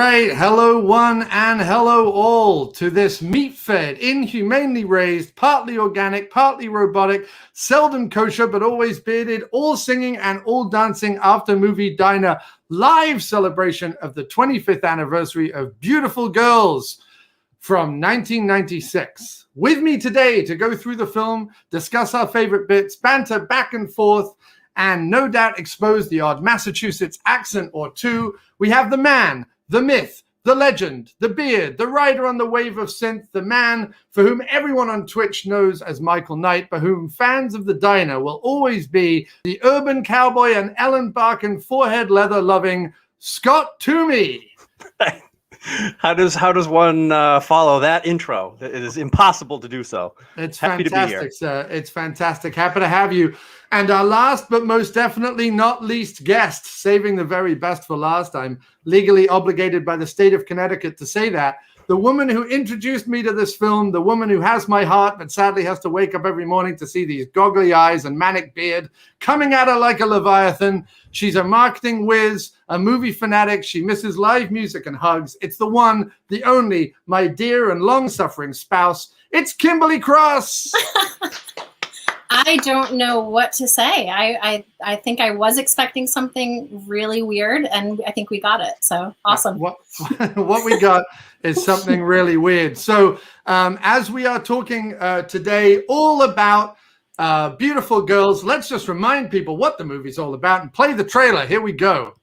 right. Hello, one, and hello, all, to this meat-fed, inhumanely raised, partly organic, partly robotic, seldom kosher, but always bearded, all singing and all dancing after-movie diner live celebration of the 25th anniversary of Beautiful Girls from 1996. With me today to go through the film, discuss our favorite bits, banter back and forth, and no doubt expose the odd Massachusetts accent or two, we have the man, the myth, the legend, the beard, the rider on the wave of synth, the man for whom everyone on Twitch knows as Michael Knight, but whom fans of the diner will always be the urban cowboy and Ellen Barkin forehead leather loving Scott Toomey. How does one follow that intro? It is impossible to do so. It's happy fantastic, to be here. Sir. It's fantastic. Happy to have you. And our last, but most definitely not least guest, saving the very best for last. I'm legally obligated by the state of Connecticut to say that. The woman who introduced me to this film, the woman who has my heart, but sadly has to wake up every morning to see these goggly eyes and manic beard coming at her like a Leviathan. She's a marketing whiz, a movie fanatic. She misses live music and hugs. It's the one, the only, my dear and long-suffering spouse. It's Kimberly Cross. I don't know what to say. I think I was expecting something really weird, and I think we got it. So awesome. What we got is something really weird. So as we are talking today all about Beautiful Girls, let's just remind people what the movie's all about and play the trailer. Here we go.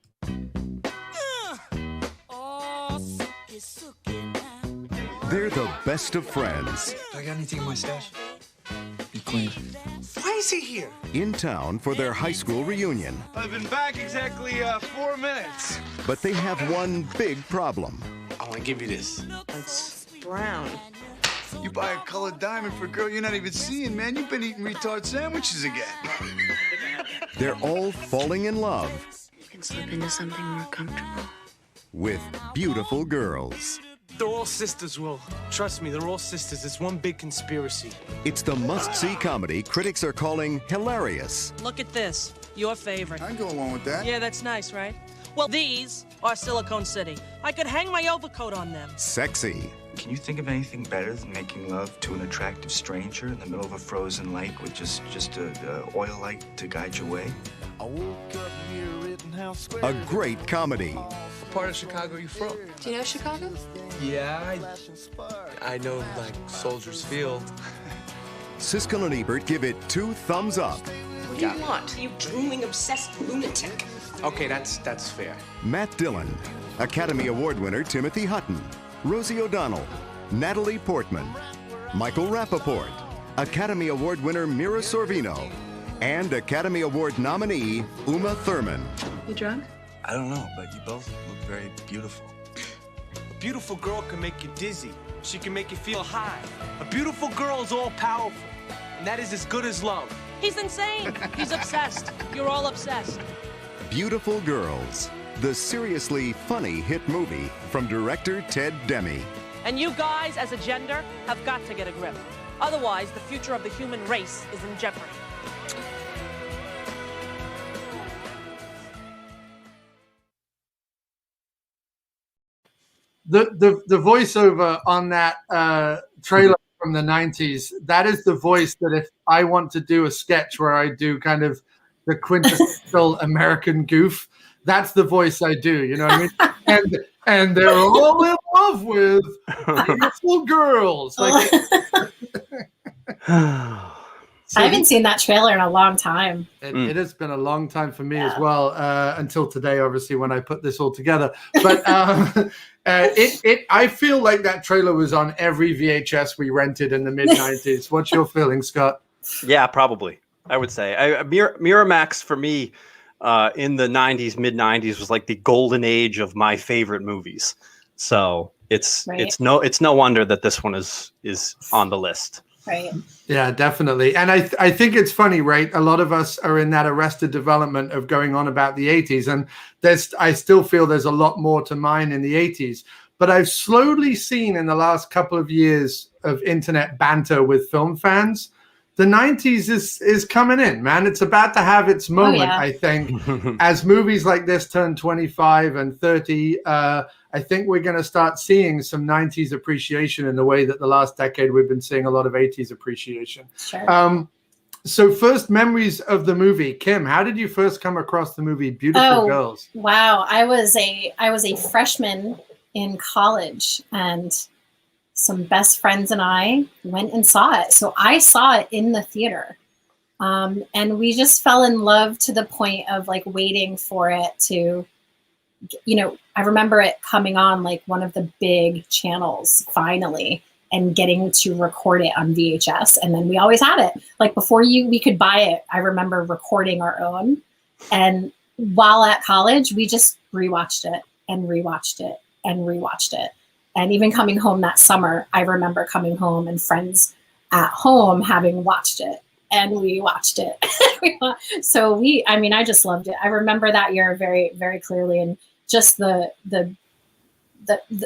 They're the best of friends. Do I got anything in my stash? Be clean. Why is he here? In town for their high school reunion. I've been back exactly 4 minutes. But they have one big problem. I want to give you this. It's brown. You buy a colored diamond for a girl you're not even seeing, man. You've been eating retard sandwiches again. They're all falling in love. You can slip into something more comfortable. With beautiful girls. They're all sisters, Will. Trust me, they're all sisters. It's one big conspiracy. It's the must-see comedy critics are calling hilarious. Look at this. Your favorite. I can go along with that. Yeah, that's nice, right? Well, these are Silicon City. I could hang my overcoat on them. Sexy. Can you think of anything better than making love to an attractive stranger in the middle of a frozen lake with just a oil light to guide your way? A great comedy. What part of Chicago are you from? Do you know Chicago? Yeah, I know, like, Soldiers Field. Siskel and Ebert give it 2 thumbs up. What do you want? You drooling, obsessed lunatic. Okay, that's fair. Matt Dillon, Academy Award winner Timothy Hutton, Rosie ODonnell, Natalie Portman, Michael Rapaport, Academy Award winner Mira Sorvino, and Academy Award nominee Uma Thurman. You drunk? I don't know, but you both look very beautiful. A beautiful girl can make you dizzy. She can make you feel high. A beautiful girl is all powerful, and that is as good as love. He's insane. He's obsessed. You're all obsessed. Beautiful Girls, the seriously funny hit movie from director Ted Demme. And you guys, as a gender, have got to get a grip. Otherwise, the future of the human race is in jeopardy. The voiceover on that trailer from the 90s, that is the voice that if I want to do a sketch where I do kind of the quintessential American goof, that's the voice I do, you know what I mean? And they're all in love with beautiful girls. Like, I haven't seen that trailer in a long time. It has been a long time for me as well, until today, obviously, when I put this all together. But I feel like that trailer was on every VHS we rented in the mid-90s. What's your feeling, Scott? Yeah, probably. I would say Miramax for me in the 90s, mid-90s was like the golden age of my favorite movies. So it's no wonder that this one is on the list. Right. Yeah, definitely. And I think it's funny, right? A lot of us are in that arrested development of going on about the 80s. And I still feel there's a lot more to mine in the 80s. But I've slowly seen in the last couple of years of internet banter with film fans, the 90s is coming in, man. It's about to have its moment, I think. As movies like this turn 25 and 30, I think we're going to start seeing some 90s appreciation in the way that the last decade we've been seeing a lot of 80s appreciation. Sure. So first memories of the movie. Kim, how did you first come across the movie Beautiful Girls? Wow. I was a freshman in college, and some best friends and I went and saw it. So I saw it in the theater. And we just fell in love to the point of like waiting for it to, I remember it coming on like one of the big channels finally, and getting to record it on VHS. And then we always had it. Like before we could buy it, I remember recording our own. And while at college, we just rewatched it and rewatched it and rewatched it. And even coming home that summer, I remember coming home and friends at home having watched it, and we watched it. So I just loved it. I remember that year very, very clearly. And just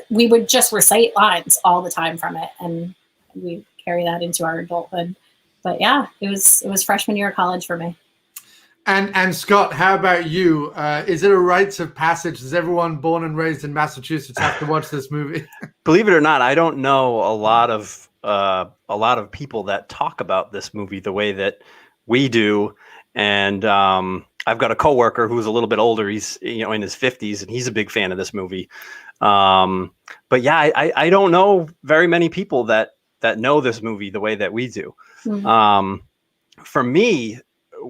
we would just recite lines all the time from it, and we carry that into our adulthood. But yeah, it was freshman year of college for me. And Scott, how about you? Is it a rites of passage? Does everyone born and raised in Massachusetts have to watch this movie? Believe it or not, I don't know a lot of people that talk about this movie the way that we do. And I've got a coworker who's a little bit older. He's in his 50s, and he's a big fan of this movie. But yeah, I don't know very many people that know this movie the way that we do. Mm-hmm. For me,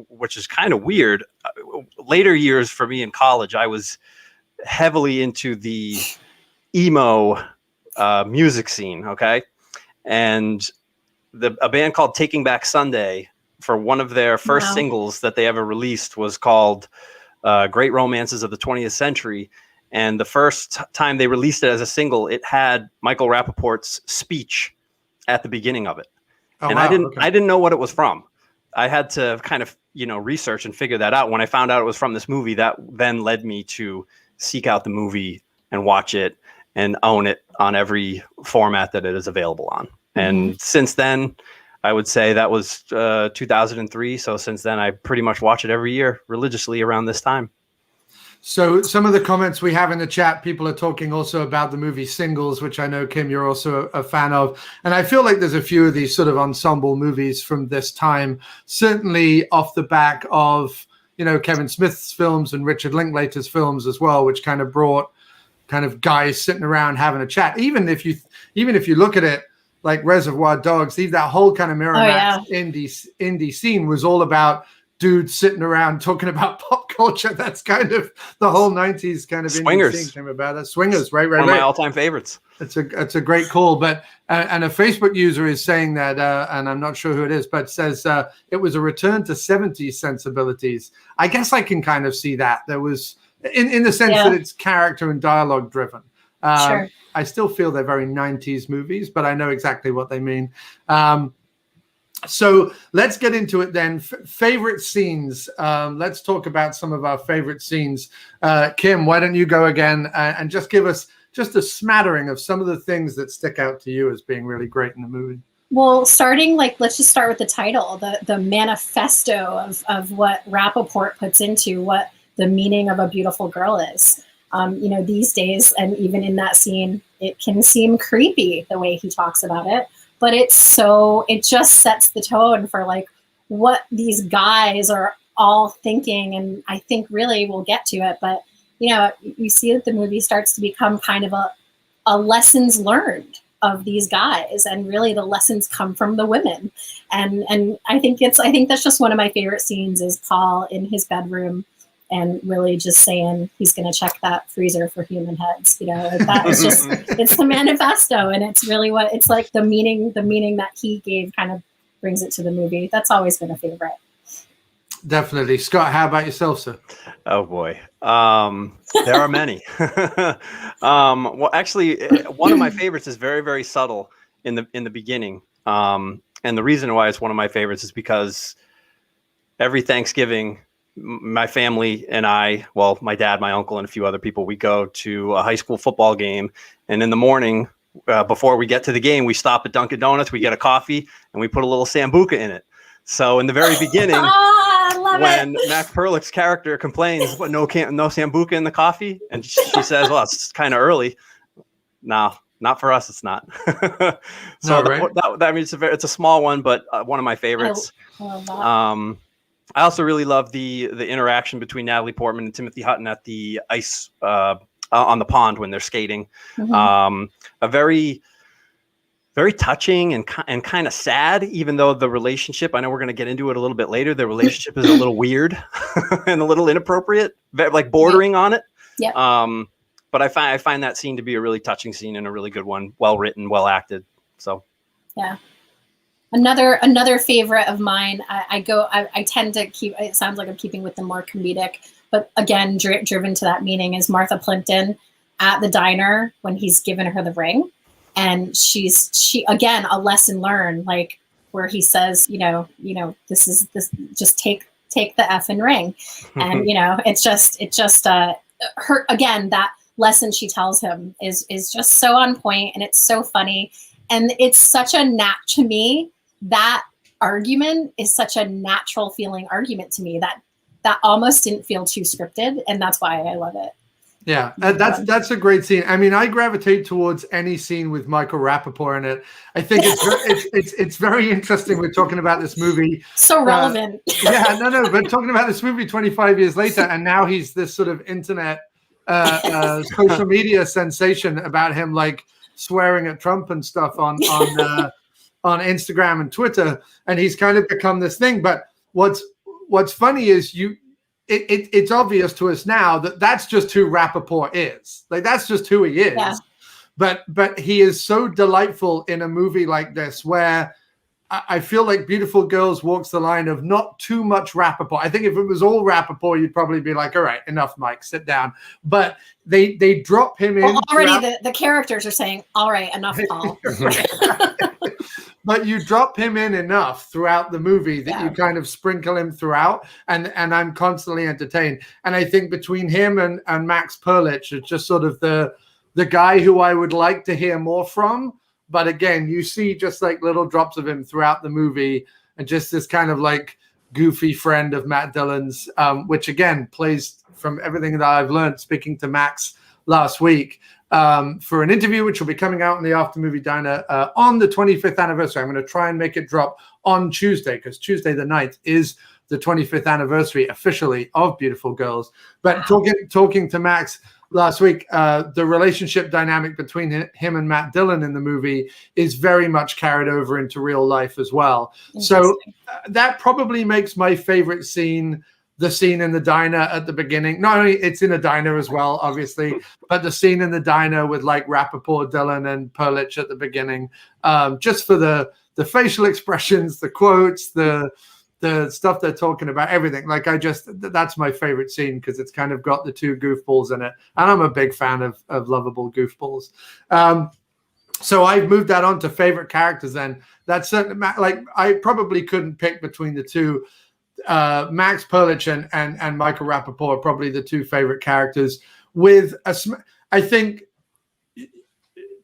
which is kind of weird, later years for me in college, I was heavily into the emo music scene. Okay. And a band called Taking Back Sunday, for one of their first singles that they ever released, was called Great Romances of the 20th Century. And the first time they released it as a single, it had Michael Rapaport's speech at the beginning of it. Oh, and wow. I didn't know what it was from. I had to kind of, research and figure that out. When I found out it was from this movie, that then led me to seek out the movie and watch it and own it on every format that it is available on. Mm-hmm. And since then, I would say that was 2003. So since then, I pretty much watch it every year religiously around this time. So some of the comments we have in the chat, people are talking also about the movie Singles, which I know, Kim, you're also a fan of. And I feel like there's a few of these sort of ensemble movies from this time, certainly off the back of, Kevin Smith's films and Richard Linklater's films as well, which kind of brought kind of guys sitting around having a chat. Even if you look at it like Reservoir Dogs, that whole kind of Miramax indie scene was all about dudes sitting around talking about pop culture. That's kind of the whole 90s kind of Swingers. Indie scene came about that. Swingers, right. One of my all-time favorites. It's a great call. But and a Facebook user is saying that, and I'm not sure who it is, but says it was a return to 70s sensibilities. I guess I can kind of see that. There was in the sense that it's character and dialogue driven. Sure. I still feel they're very 90s movies, but I know exactly what they mean. So let's get into it then. Favorite scenes. Let's talk about some of our favorite scenes. Kim, why don't you go again and just give us just a smattering of some of the things that stick out to you as being really great in the movie? Well, let's just start with the title, the manifesto of what Rapaport puts into what the meaning of a beautiful girl is. These days, and even in that scene, it can seem creepy the way he talks about it. But it just sets the tone for like what these guys are all thinking. And I think really we'll get to it. But, you see that the movie starts to become kind of a lessons learned of these guys. And really the lessons come from the women. And I think that's just one of my favorite scenes is Paul in his bedroom and really just saying he's going to check that freezer for human heads. That is just, it's the manifesto. And it's really it's like the meaning that he gave kind of brings it to the movie. That's always been a favorite. Definitely. Scott, how about yourself, sir? Oh boy. There are many. Well, actually one of my favorites is very, very subtle in the beginning. And the reason why it's one of my favorites is because every Thanksgiving, my family and my dad, my uncle, and a few other people, we go to a high school football game. And in the morning, before we get to the game, we stop at Dunkin' Donuts, we get a coffee, and we put a little Sambuca in it. So in the very beginning, when Mac Perlick's character complains, "What, no sambuca in the coffee?" And she says, "Well, it's kind of early." No, not for us. It's not. So No, right? that means it's a small one, but one of my favorites. I love that. I also really love the interaction between Natalie Portman and Timothy Hutton at the ice on the pond when they're skating. Mhm. A very, very touching and kind of sad, even though the relationship, I know we're going to get into it a little bit later, the relationship is a little weird and a little inappropriate, like bordering on it. Yeah. But I find that scene to be a really touching scene and a really good one, well written, well acted. So yeah. Another favorite of mine. I tend to keep. It sounds like I'm keeping with the more comedic, but again, driven to that meaning is Martha Plimpton at the diner when he's given her the ring, and she again a lesson learned, like where he says, this just take the effing ring, and it's just her again that lesson she tells him is just so on point, and it's so funny, and it's such a to me. That argument is such a natural feeling argument to me that almost didn't feel too scripted, and that's why I love it. Yeah, that's a great scene. I mean, I gravitate towards any scene with Michael Rapaport in it. I think it's very interesting. We're talking about this movie. So relevant. But talking about this movie 25 years later, and now he's this sort of internet social media sensation about him like swearing at Trump and stuff on Instagram and Twitter, and he's kind of become this thing. But what's funny is it's obvious to us now that that's just who Rapaport is. Like that's just who he is. Yeah. But he is so delightful in a movie like this where I feel like Beautiful Girls walks the line of not too much Rapaport. I think if it was all Rapaport, you'd probably be like, all right, enough, Mike, sit down. But they drop him in. Already the characters are saying, all right, enough, Paul. But you drop him in enough throughout the movie that you kind of sprinkle him throughout, and I'm constantly entertained. And I think between him and Max Perlich, it's just sort of the guy who I would like to hear more from. But again, you see just like little drops of him throughout the movie, and just this kind of like goofy friend of Matt Dillon's, which again plays from everything that I've learned speaking to Max last week for an interview, which will be coming out in the After Movie Diner on the 25th anniversary. I'm going to try and make it drop on Tuesday, because Tuesday the 9th is the 25th anniversary officially of Beautiful Girls. But talking to Max last week, the relationship dynamic between him and Matt Dillon in the movie is very much carried over into real life as well. So that probably makes my favorite scene the scene in the diner at the beginning. Not only it's in a diner as well, obviously, but the scene in the diner with like Rapaport, Dillon, and Perlich at the beginning, just for the facial expressions, the quotes, the stuff they're talking about, everything. Like that's my favorite scene because it's kind of got the two goofballs in it. And I'm a big fan of lovable goofballs. So I've moved that on to favorite characters then. That's certainly, like, I probably couldn't pick between the two. Max Perlich and Michael Rapaport are probably the two favorite characters. I think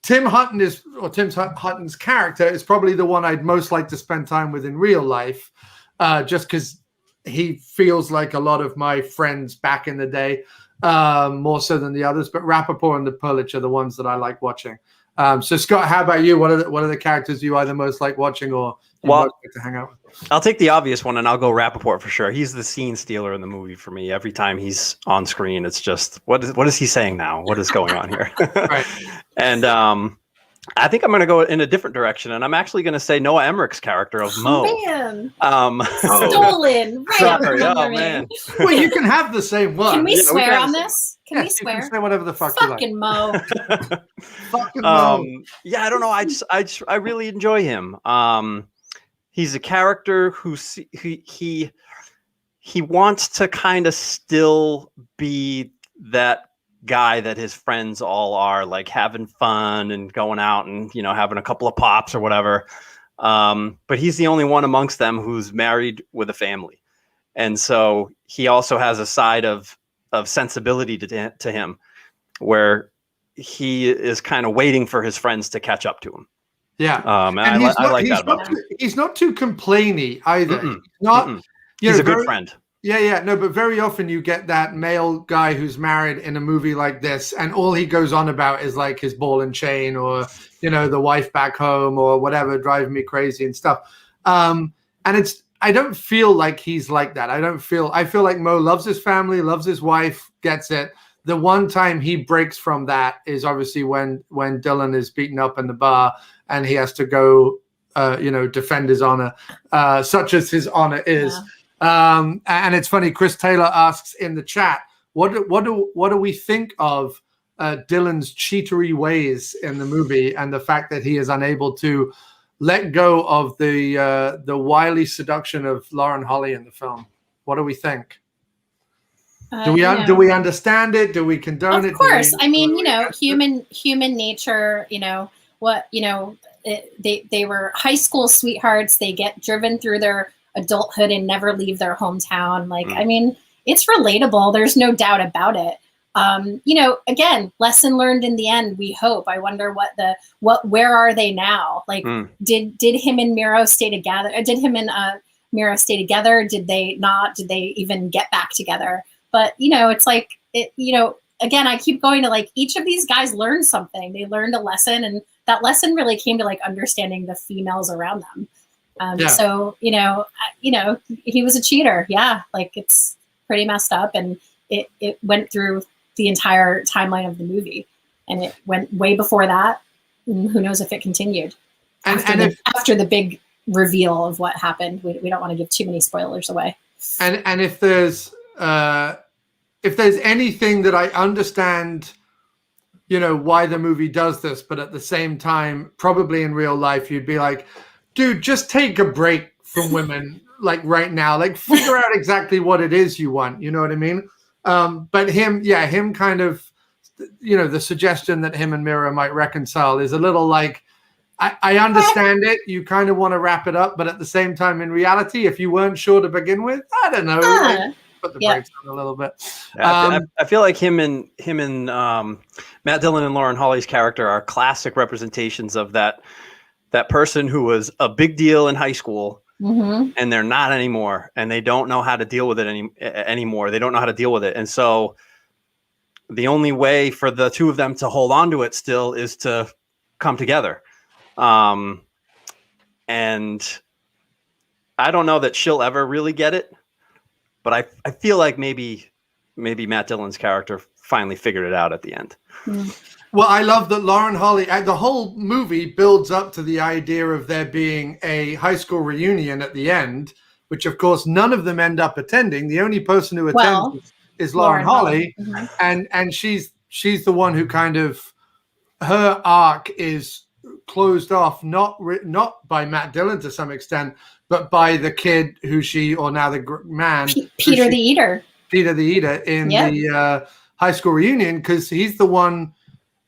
Tim Hutton's character is probably the one I'd most like to spend time with in real life, just because he feels like a lot of my friends back in the day, more so than the others. But Rapaport and the Perlich are the ones that I like watching. So Scott, how about you? What are the characters you either most like watching or most like to hang out with? I'll take the obvious one, and I'll go Rapaport for sure. He's the scene stealer in the movie for me. Every time he's on screen, it's just what is he saying now? What is going on here? Right. And I think I'm going to go in a different direction, and I'm actually going to say Noah Emmerich's character of Mo. Man. Stolen. Sorry. Oh man. Well, you can have the same one. Can we swear on this? Can we swear? You can say whatever the fuck you like. Fucking Mo. Fucking Mo. Yeah, I don't know. I really enjoy him. He's a character who he wants to kind of still be that guy that his friends all are, like having fun and going out and having a couple of pops or whatever. But he's the only one amongst them who's married with a family, and so he also has a side of sensibility to him, where he is kind of waiting for his friends to catch up to him. Yeah, and I like that about him. He's not too complainy either. He's a good friend. Yeah. No, but very often you get that male guy who's married in a movie like this, and all he goes on about is like his ball and chain, or the wife back home, or whatever, driving me crazy and stuff. And I don't feel like he's like that. I feel like Mo loves his family, loves his wife, gets it. The one time he breaks from that is obviously when Dylan is beaten up in the bar and he has to go, defend his honor, such as his honor is. Yeah. And it's funny. Chris Taylor asks in the chat, what do we think of Dylan's cheatery ways in the movie, and the fact that he is unable to let go of the wily seduction of Lauren Holly in the film? What do we think? Do we understand it? Do we condone it? Of course. I mean, human nature, they were high school sweethearts. They get driven through their adulthood and never leave their hometown. I mean, it's relatable. There's no doubt about it. Again, lesson learned in the end, we hope. I wonder where are they now? Did him and Miro stay together? Did him and Miro stay together? Did they not? Did they even get back together? But, it's again, I keep going to each of these guys learned something. They learned a lesson, and that lesson really came to understanding the females around them. So, he was a cheater. Yeah. It's pretty messed up. And it went through the entire timeline of the movie, and it went way before that. And who knows if it continued after the big reveal of what happened. We don't want to give too many spoilers away. And if there's anything that I understand, why the movie does this, but at the same time, probably in real life, you'd be like, dude, just take a break from women, right now, figure out exactly what it is you want. You know what I mean? But him kind of, the suggestion that him and Mira might reconcile is a little I understand it. You kind of want to wrap it up, but at the same time, in reality, if you weren't sure to begin with, I don't know. Put the brakes on a little bit. I feel like him and Matt Dillon and Lauren Holly's character are classic representations of that person who was a big deal in high school, and they're not anymore, and they don't know how to deal with it anymore. They don't know how to deal with it, and so the only way for the two of them to hold on to it still is to come together. And I don't know that she'll ever really get it. But I feel like maybe Matt Dillon's character finally figured it out at the end. Well, I love that Lauren Holly, the whole movie builds up to the idea of there being a high school reunion at the end, which of course none of them end up attending. The only person who attends is Lauren Holly. And she's the one who kind of, her arc is closed off, not by Matt Dillon to some extent, but by the kid now the man, Peter the Eater in the high school reunion, because he's the one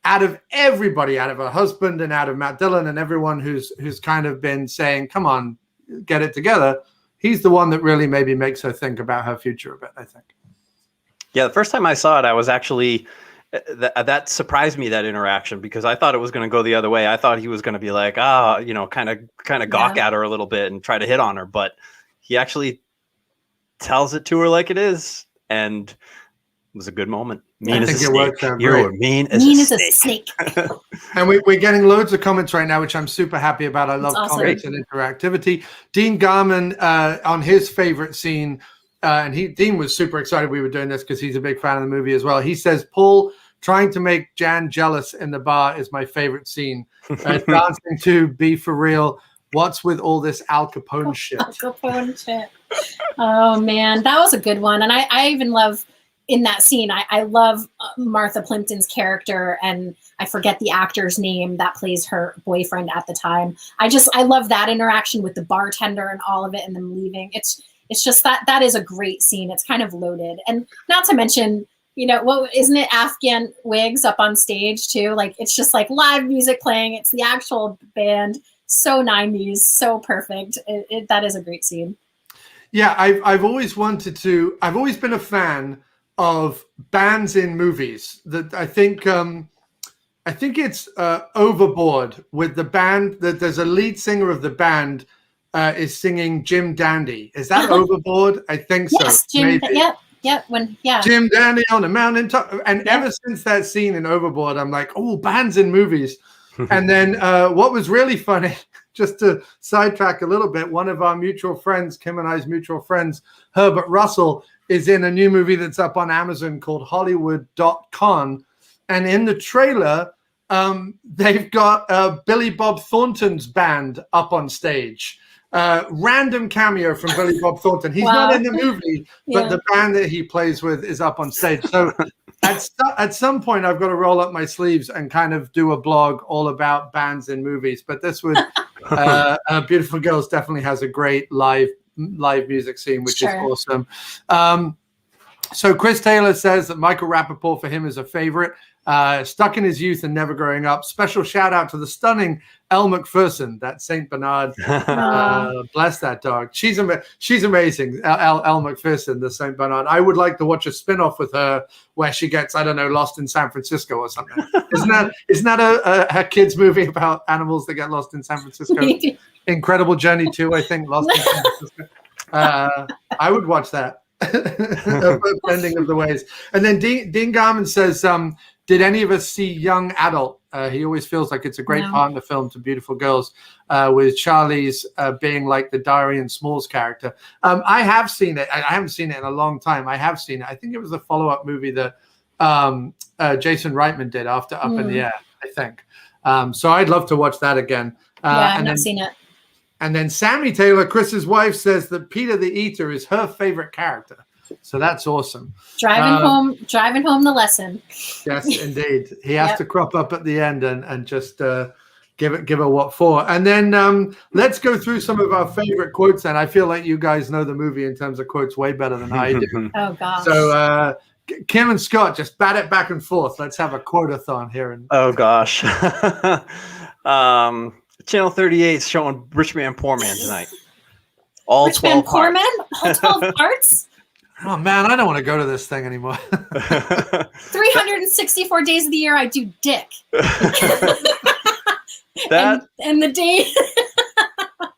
out of everybody, out of her husband and out of Matt Dillon and everyone who's kind of been saying, come on, get it together. He's the one that really maybe makes her think about her future a bit, I think. Yeah, the first time I saw it, I was actually that surprised me, that interaction, because I thought it was going to go the other way. I thought he was going to be kind of gawk at her a little bit and try to hit on her, but he actually tells it to her like it is, and it was a good moment. Mean as a snake. You're mean as a snake. And we're getting loads of comments right now, which I'm super happy about. I love comments and interactivity. Dean Garman on his favorite scene, and Dean was super excited we were doing this because he's a big fan of the movie as well. He says, Paul trying to make Jan jealous in the bar is my favorite scene. Dancing to Be For Real. What's with all this Al Capone shit? Al Capone shit. Oh, man. That was a good one. And I even love, in that scene, I love Martha Plimpton's character, and I forget the actor's name that plays her boyfriend at the time. I love that interaction with the bartender and all of it, and them leaving. It's just that is a great scene. It's kind of loaded. And not to mention, isn't it Afghan Wigs up on stage too? It's just live music playing. It's the actual band. So 90s, so perfect. That is a great scene. Yeah, I've always been a fan of bands in movies. That I think it's Overboard with the band, that there's a lead singer of the band is singing Jim Dandy. Is that Overboard? I think so. Yes, Jim. Yep. Jim Dandy on the mountain top. And ever since that scene in Overboard, I'm like, oh, bands in movies. And then what was really funny, just to sidetrack a little bit, one of our mutual friends, Kim and I's mutual friends, Herbert Russell, is in a new movie that's up on Amazon called Hollywood.con. And in the trailer, they've got Billy Bob Thornton's band up on stage. Random cameo from Billy Bob Thornton. He's not in the movie, but the band that he plays with is up on stage. So at some point, I've got to roll up my sleeves and kind of do a blog all about bands in movies. But this would Beautiful Girls definitely has a great live music scene, which is awesome. So Chris Taylor says that Michael Rapaport for him is a favorite. Stuck in his youth and never growing up. Special shout out to the stunning Elle Macpherson, that Saint Bernard. Bless that dog. She's amazing. Elle Macpherson, the Saint Bernard. I would like to watch a spin-off with her where she gets, I don't know, lost in San Francisco or something. Isn't that a kids movie about animals that get lost in San Francisco? Incredible Journey 2, I think. Lost in San Francisco. I would watch that. Bending of the Ways. And then Dean Garman says, did any of us see Young Adult? He always feels like it's a great partner film to Beautiful Girls, with Charlize being like the Diary and Smalls character. I have seen it. I haven't seen it in a long time. I have seen it. I think it was the follow-up movie that Jason Reitman did after Up in the Air, I think. So I'd love to watch that again. I've not seen it. And then Sammy Taylor, Chris's wife, says that Peter the Eater is her favorite character. So that's awesome. Driving home the lesson. Yes, indeed. He has to crop up at the end and just give her what for. And then let's go through some of our favorite quotes. And I feel like you guys know the movie in terms of quotes way better than I do. Oh, gosh. So Kim and Scott, just bat it back and forth. Let's have a quote-a-thon here. Oh, gosh. Channel 38 is showing Rich Man, Poor Man tonight. All Rich 12 Man, Poor parts. Man? All 12 parts? Oh, man, I don't want to go to this thing anymore. 364 days of the year, I do dick. and the day...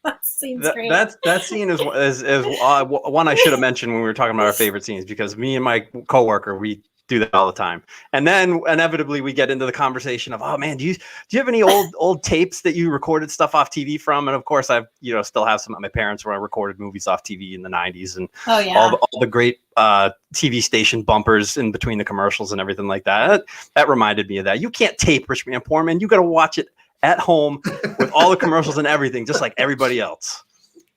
That scene's great. That scene is one I should have mentioned when we were talking about our favorite scenes, because me and my coworker, we do that all the time. And then inevitably we get into the conversation of, oh man, do you have any old tapes that you recorded stuff off TV from? And of course I've still have some at my parents where I recorded movies off TV in the 90s and all the great TV station bumpers in between the commercials and everything like that. That reminded me of that. You can't tape Rich Man, Poor Man. You got to watch it at home with all the commercials and everything, just like everybody else.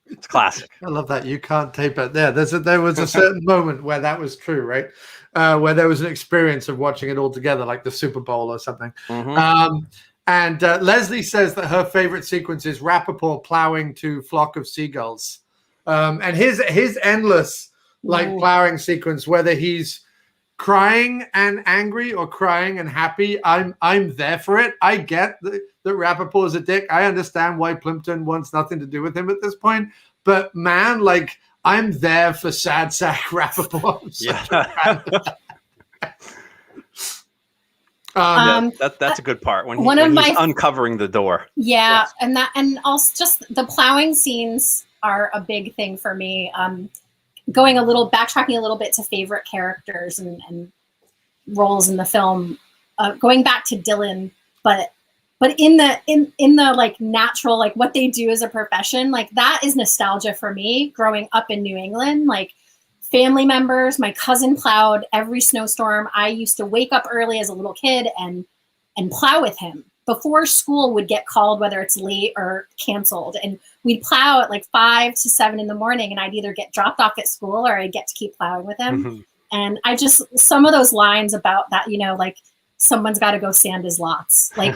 It's classic. I love that. You can't tape it. There was a certain moment where that was true, right? Where there was an experience of watching it all together, like the Super Bowl or something. Mm-hmm. And Leslie says that her favorite sequence is Rapaport plowing to Flock of Seagulls. And his endless plowing sequence, whether he's crying and angry or crying and happy, I'm there for it. I get that Rapaport is a dick. I understand why Plimpton wants nothing to do with him at this point. But man, I'm there for sad sack Rapaport. That's a good part when he's uncovering the door. Yeah, yes. and also just the plowing scenes are a big thing for me. Backtracking a little bit to favorite characters and roles in the film, going back to Dylan, but in the natural, what they do as a profession, that is nostalgia for me. Growing up in New England, family members, my cousin plowed every snowstorm. I used to wake up early as a little kid and plow with him before school would get called, whether it's late or canceled. And we'd plow at 5 to 7 in the morning, and I'd either get dropped off at school or I'd get to keep plowing with him. Mm-hmm. And some of those lines about that, someone's got to go sand his lots. When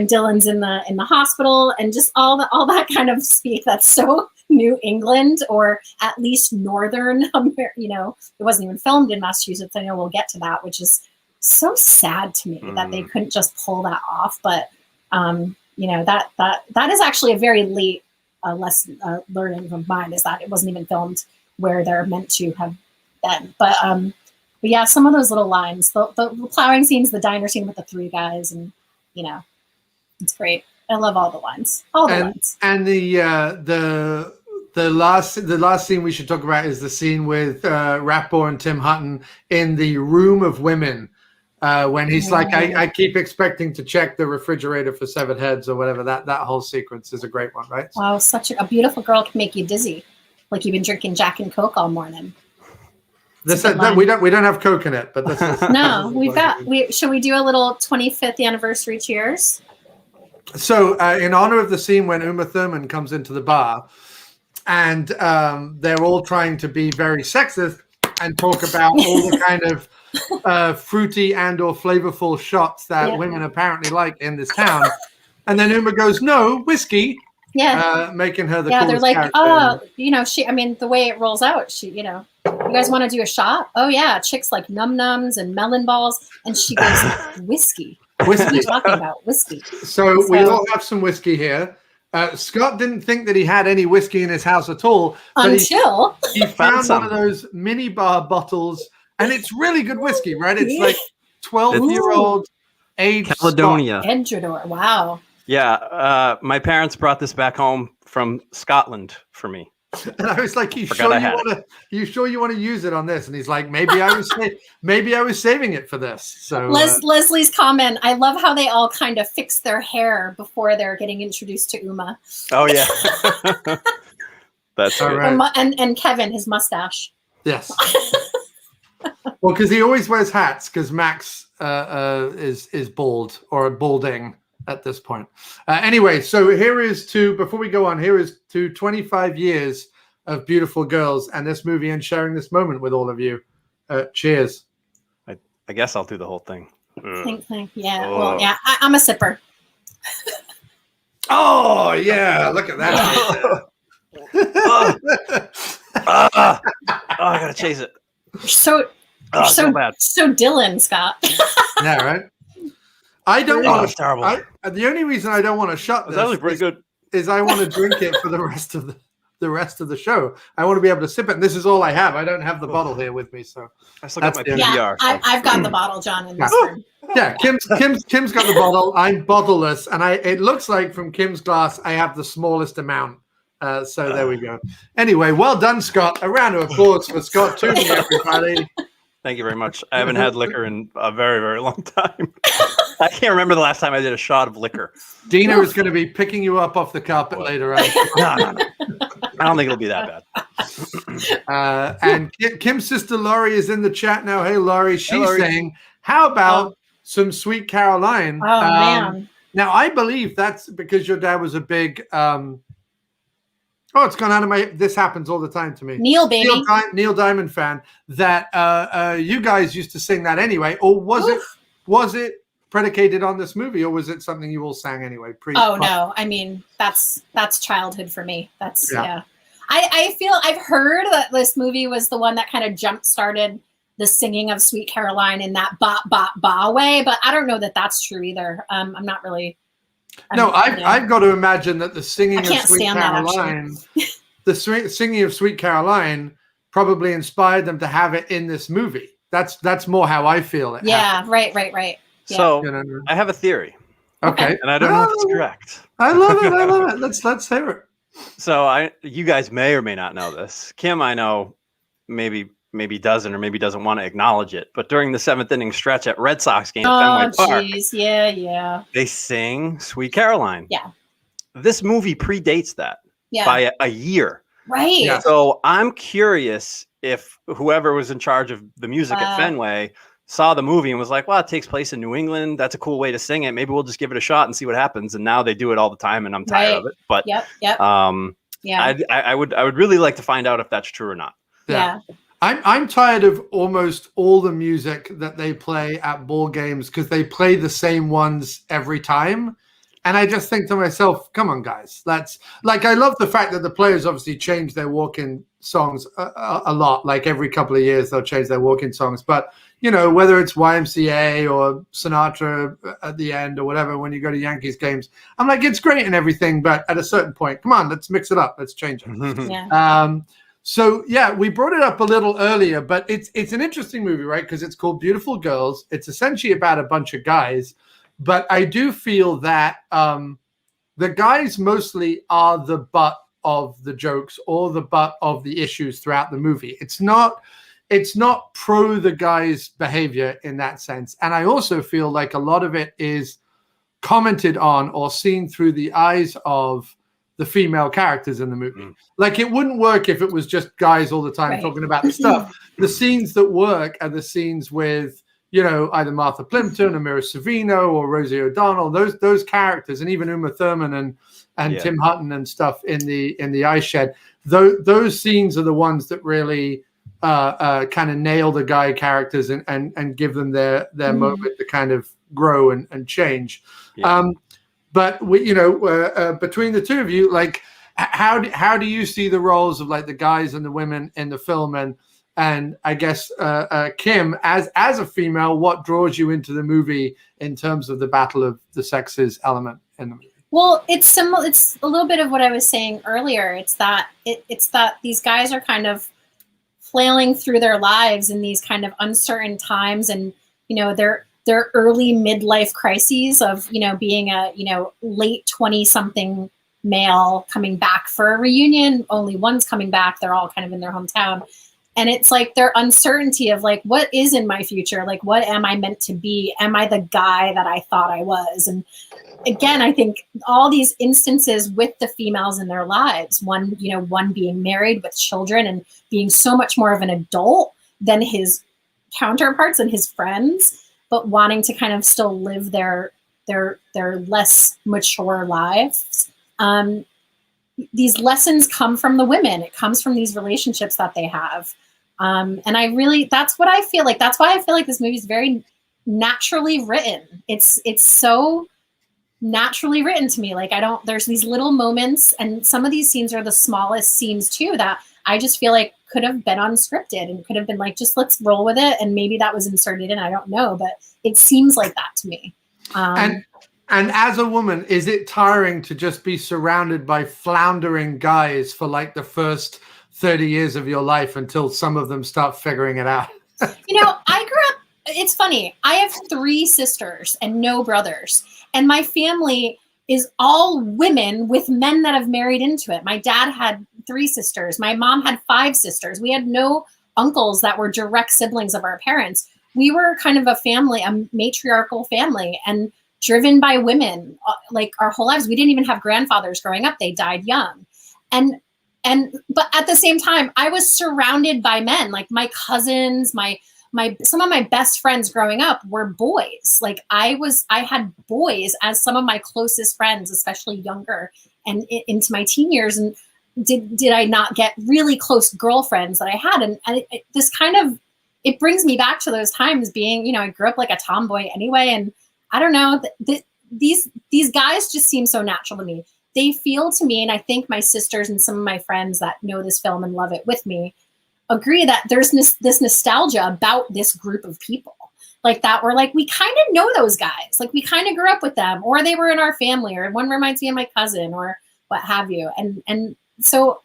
Dylan's in the hospital, and just all that kind of speak that's so New England, or at least Northern, it wasn't even filmed in Massachusetts. I know we'll get to that, which is so sad to me that they couldn't just pull that off. But that is actually a very late lesson learning of mine, is that it wasn't even filmed where they're meant to have been. But yeah, some of those little lines, the plowing scenes, the diner scene with the three guys, and It's great. I love all the lines. All the lines. And the last scene we should talk about is the scene with Rapaport and Tim Hutton in the room of women. When he's like, I keep expecting to check the refrigerator for severed heads or whatever. That whole sequence is a great one, right? Wow, such a beautiful girl can make you dizzy, like you've been drinking Jack and Coke all morning. We don't have Coke in it, but this is no. Should we do a little 25th anniversary cheers? So, in honor of the scene when Uma Thurman comes into the bar, and they're all trying to be very sexist and talk about all the kind of fruity and or flavorful shots that women apparently like in this town, and then Uma goes, "No, whiskey." Yeah, making her the they're like, character. oh, the way it rolls out, you guys want to do a shot? Oh yeah, chicks like num nums and melon balls, and she goes, whiskey. What are you talking about? Whiskey. So we all have some whiskey here. Scott didn't think that he had any whiskey in his house at all until he found one of those mini bar bottles, and it's really good whiskey, right? It's like 12-year-old aged Caledonia. Edgeador. Wow. Yeah, my parents brought this back home from Scotland for me. And I was like, you sure you want to use it on this? And he's like, maybe I was saving it for this. So Leslie's comment, I love how they all kind of fix their hair before they're getting introduced to Uma. Oh yeah. That's all right. And Kevin, his mustache. Yes. Well, because he always wears hats because Max is bald or balding at this point. Anyway, so before we go on, here is to 25 years of beautiful girls and this movie and sharing this moment with all of you. Cheers. I guess I'll do the whole thing. Yeah. Oh. Well, yeah, I'm a sipper. Oh, yeah. Look at that. I gotta chase it. You're so bad. So Dylan, Scott. Yeah, right. I don't want to. Terrible. The only reason I don't want to shut this that was pretty good. Is I want to drink it for the rest of the show. I want to be able to sip it. And this is all I have. I don't have the bottle here with me, so I still got my PBR. Yeah, I've got the bottle, John. In this room. Yeah, Kim's got the bottle. I'm bottleless, and it looks like from Kim's glass I have the smallest amount. So there we go. Anyway, well done, Scott. A round of applause for Scott Toomey, everybody. Thank you very much. I haven't had liquor in a very, very long time. I can't remember the last time I did a shot of liquor. Dina is going to be picking you up off the carpet later, right? No. I don't think it'll be that bad. And Kim's sister Laurie is in the chat now. Hey, Laurie. She's saying, how about some Sweet Caroline? Oh, man. Now, I believe that's because your dad was a big... it's gone out of my... This happens all the time to me. Neil, baby. Neil Diamond fan. That you guys used to sing that anyway. Or was it predicated on this movie, or was it something you all sang anyway? No. I mean, that's childhood for me. That's, yeah. I feel I've heard that this movie was the one that kind of jump-started the singing of Sweet Caroline in that ba way, but I don't know that that's true either. I'm not really... I've got to imagine that the singing of Sweet Caroline, singing of Sweet Caroline probably inspired them to have it in this movie. That's more how I feel it. Yeah, right. Yeah. So I have a theory. Okay. And I don't know if it's correct. I love it. Let's hear it. So you guys may or may not know this. Kim, I know maybe doesn't or maybe doesn't want to acknowledge it, but during the 7th inning stretch at Red Sox game at Fenway Park, yeah, they sing Sweet Caroline. Yeah. This movie predates that by a year. Right. Yeah. So I'm curious if whoever was in charge of the music at Fenway saw the movie and was like, well, it takes place in New England. That's a cool way to sing it. Maybe we'll just give it a shot and see what happens. And now they do it all the time and I'm tired of it. But yep. I would really like to find out if that's true or not. Yeah. I'm tired of almost all the music that they play at ball games because they play the same ones every time. And I just think to myself, come on, guys. That's like, I love the fact that the players obviously change their walk-in songs a lot. Like every couple of years, they'll change their walk-in songs. But, whether it's YMCA or Sinatra at the end or whatever, when you go to Yankees games, I'm like, it's great and everything. But at a certain point, come on, let's mix it up. Let's change it. Yeah. So, we brought it up a little earlier, but it's an interesting movie, right? Because it's called Beautiful Girls. It's essentially about a bunch of guys, but I do feel that the guys mostly are the butt of the jokes or the butt of the issues throughout the movie. It's not pro the guy's behavior in that sense. And I also feel like a lot of it is commented on or seen through the eyes of the female characters in the movie. Like, it wouldn't work if it was just guys all the time talking about the stuff. The scenes that work are the scenes with, you know, either Martha Plimpton or Mira Sorvino or Rosie ODonnell, those characters, and even Uma Thurman and Tim Hutton and stuff in the ice shed. Those scenes are the ones that really kind of nail the guy characters and give them their moment to kind of grow and change. But we, you know, between the two of you, like, how do you see the roles of like the guys and the women in the film? And I guess Kim, as a female, what draws you into the movie in terms of the battle of the sexes element in the movie? Well, it's similar. It's a little bit of what I was saying earlier. It's that these guys are kind of flailing through their lives in these kind of uncertain times, and you know, their early midlife crises of, you know, being a, you know, late 20-something male coming back for a reunion. Only one's coming back. They're all kind of in their hometown. And it's like their uncertainty of like, what is in my future? Like, what am I meant to be? Am I the guy that I thought I was? And again, I think all these instances with the females in their lives, one being married with children and being so much more of an adult than his counterparts and his friends, but wanting to kind of still live their less mature lives. These lessons come from the women. It comes from these relationships that they have. And that's what I feel like. That's why I feel like this movie is very naturally written. It's so naturally written to me. Like, there's these little moments, and some of these scenes are the smallest scenes too, that I just feel like could have been unscripted and could have been like, just let's roll with it. And maybe that was inserted in, I don't know, but it seems like that to me. And as a woman, is it tiring to just be surrounded by floundering guys for like the first 30 years of your life until some of them start figuring it out? You know, I grew up, it's funny. I have 3 sisters and no brothers. And my family is all women with men that have married into it. My dad had 3 sisters. My mom had 5 sisters. We had no uncles that were direct siblings of our parents. We were kind of a family, a matriarchal family, and driven by women like our whole lives. We didn't even have grandfathers growing up. They died young. But at the same time, I was surrounded by men, like my cousins, some of my best friends growing up were boys. Like I had boys as some of my closest friends, especially younger and into my teen years. And did I not get really close girlfriends that I had? And this kind of, it brings me back to those times being, you know, I grew up like a tomboy anyway. And I don't know, these guys just seem so natural to me. They feel to me, and I think my sisters and some of my friends that know this film and love it with me agree that there's this nostalgia about this group of people. Like that we're like, we kind of know those guys. Like we kind of grew up with them, or they were in our family, or one reminds me of my cousin, or what have you. And so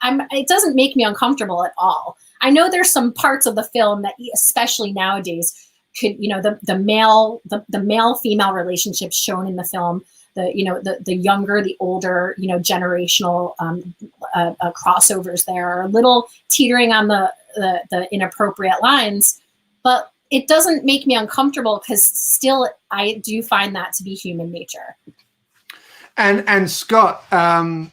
it doesn't make me uncomfortable at all. I know there's some parts of the film that, especially nowadays, could, you know, the male female relationships shown in the film, the younger, the older, you know, generational crossovers there are a little teetering on the inappropriate lines, but it doesn't make me uncomfortable because still I do find that to be human nature. And Scott, I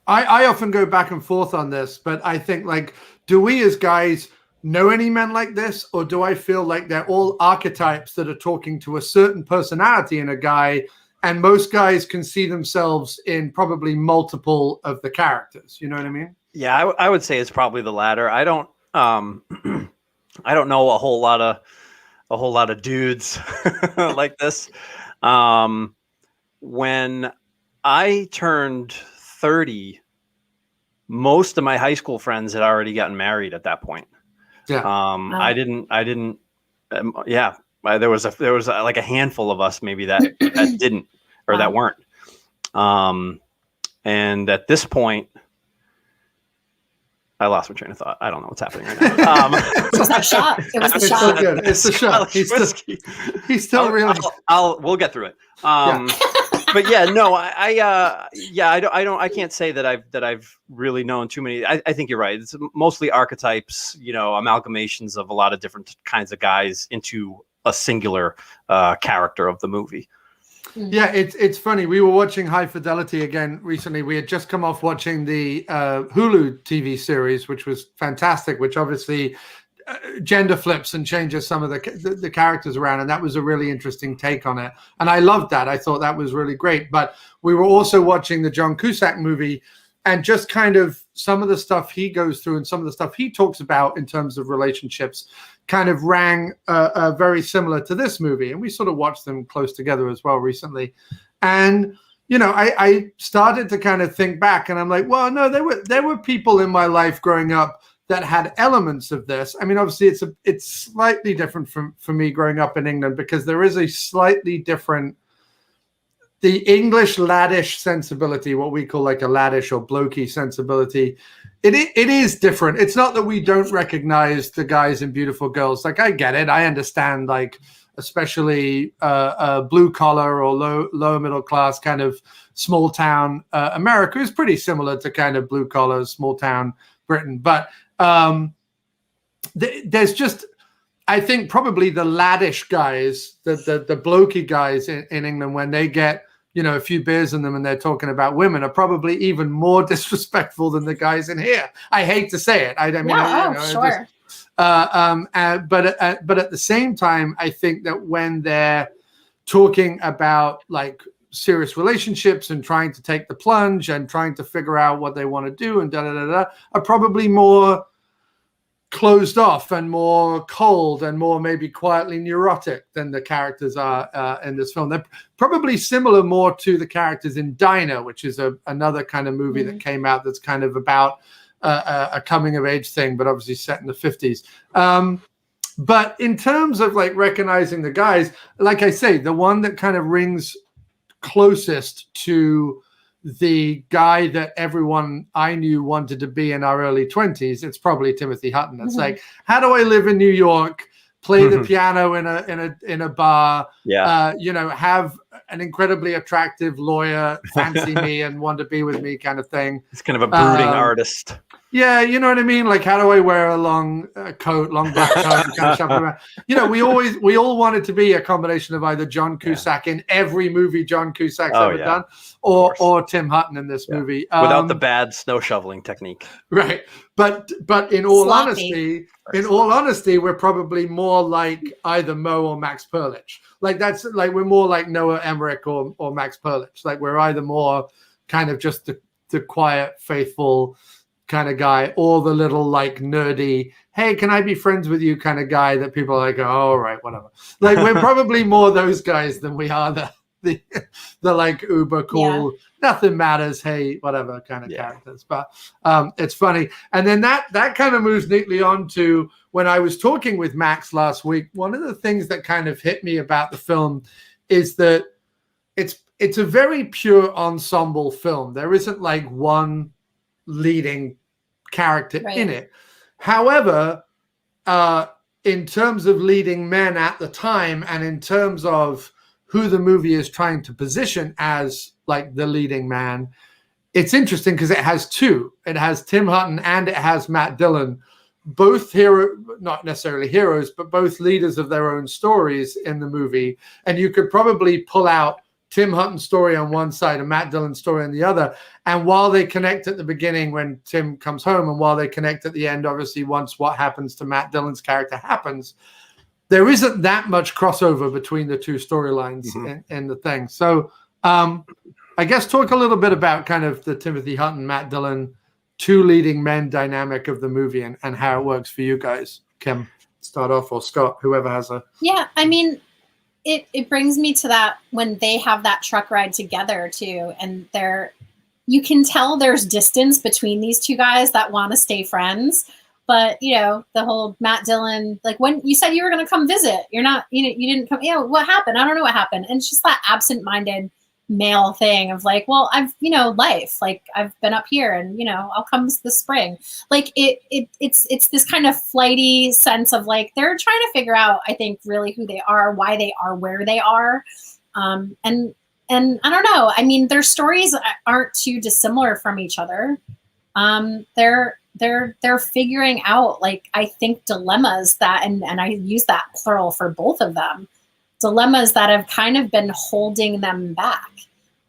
often go back and forth on this, but I think, like, do we as guys know any men like this, or do I feel like they're all archetypes that are talking to a certain personality in a guy, and most guys can see themselves in probably multiple of the characters? You know what I mean? Yeah, I would say it's probably the latter. I don't I don't know a whole lot of dudes like this. When I turned 30, most of my high school friends had already gotten married at that point. Yeah. I didn't. Yeah. There was like a handful of us maybe that didn't, or that weren't. And at this point, I lost my train of thought. I don't know what's happening right now. It was that shot. It was the It's shot. so good. It's the shot. He's still really. We'll get through it. But yeah, no, I can't say that I've really known too many. I think you're right. It's mostly archetypes, amalgamations of a lot of different kinds of guys into a singular character of the movie. Yeah, it's funny. We were watching High Fidelity again recently. We had just come off watching the Hulu TV series, which was fantastic, which obviously gender flips and changes some of the characters around. And that was a really interesting take on it. And I loved that. I thought that was really great. But we were also watching the John Cusack movie, and just kind of some of the stuff he goes through and some of the stuff he talks about in terms of relationships kind of rang very similar to this movie. And we sort of watched them close together as well recently. And, I started to kind of think back, and I'm like, well, no, there were people in my life growing up that had elements of this. I mean, obviously it's slightly different for me growing up in England, because there is a slightly different, the English laddish sensibility, what we call like a laddish or blokey sensibility. It is different. It's not that we don't recognize the guys in Beautiful Girls. Like, I get it. I understand, like, especially blue collar or lower middle class kind of small town America is pretty similar to kind of blue collar small town Britain. But there's just, I think probably the laddish guys, the blokey guys in England, when they get, a few beers in them and they're talking about women, are probably even more disrespectful than the guys in here. I hate to say it. Sure. But at the same time, I think that when they're talking about like serious relationships and trying to take the plunge and trying to figure out what they want to do and are probably more closed off and more cold and more maybe quietly neurotic than the characters are in this film. They're probably similar more to the characters in Diner, which is another kind of movie that came out that's kind of about a coming of age thing, but obviously set in the 50s. But in terms of like recognizing the guys, like I say, the one that kind of rings closest to the guy that everyone I knew wanted to be in our early 20s, it's probably Timothy Hutton. It's like, how do I live in New York, play the piano in a bar, have an incredibly attractive lawyer fancy me and want to be with me kind of thing. It's kind of a brooding artist. Yeah, you know what I mean? Like, how do I wear a long coat, long black coat, and kind of shop around? We all wanted to be a combination of either John Cusack in every movie John Cusack's ever done, or Tim Hutton in this movie. Without the bad snow shoveling technique. Right. But in all honesty, we're probably more like either Mo or Max Perlich. Like, that's like, we're more like Noah Emmerich or Max Perlich. Like, we're either more kind of just the quiet, faithful kind of guy, or the little like nerdy, hey, can I be friends with you kind of guy that people are like, oh, all right, whatever. Like, we're probably more those guys than we are the like uber cool, nothing matters, hey, whatever kind of characters. But it's funny. And then that kind of moves neatly on to when I was talking with Max last week. One of the things that kind of hit me about the film is that it's a very pure ensemble film. There isn't like one leading character in it. However, in terms of leading men at the time, and in terms of who the movie is trying to position as like the leading man, it's interesting because it has two. It has Tim Hutton and it has Matt Dillon, both not necessarily heroes, but both leaders of their own stories in the movie. And you could probably pull out Tim Hutton's story on one side and Matt Dillon's story on the other. And while they connect at the beginning when Tim comes home, and while they connect at the end, obviously, once what happens to Matt Dillon's character happens, there isn't that much crossover between the two storylines in the thing. So I guess talk a little bit about kind of the Timothy Hutton, Matt Dillon, two leading men dynamic of the movie, and how it works for you guys. Kim, start off, or Scott, whoever has a... Yeah, I mean... It brings me to that when they have that truck ride together too, and you can tell there's distance between these two guys that want to stay friends. But the whole Matt Dillon, like, when you said you were going to come visit, you're not, you didn't come. What happened? I don't know what happened. And it's just that absent-minded male thing of like, well, I've, life, like I've been up here and, I'll come this spring. Like it's this kind of flighty sense of like, they're trying to figure out, I think, really who they are, why they are where they are. And I don't know. I mean, their stories aren't too dissimilar from each other. They're figuring out, like, I think dilemmas that, and I use that plural for both of them, dilemmas that have kind of been holding them back.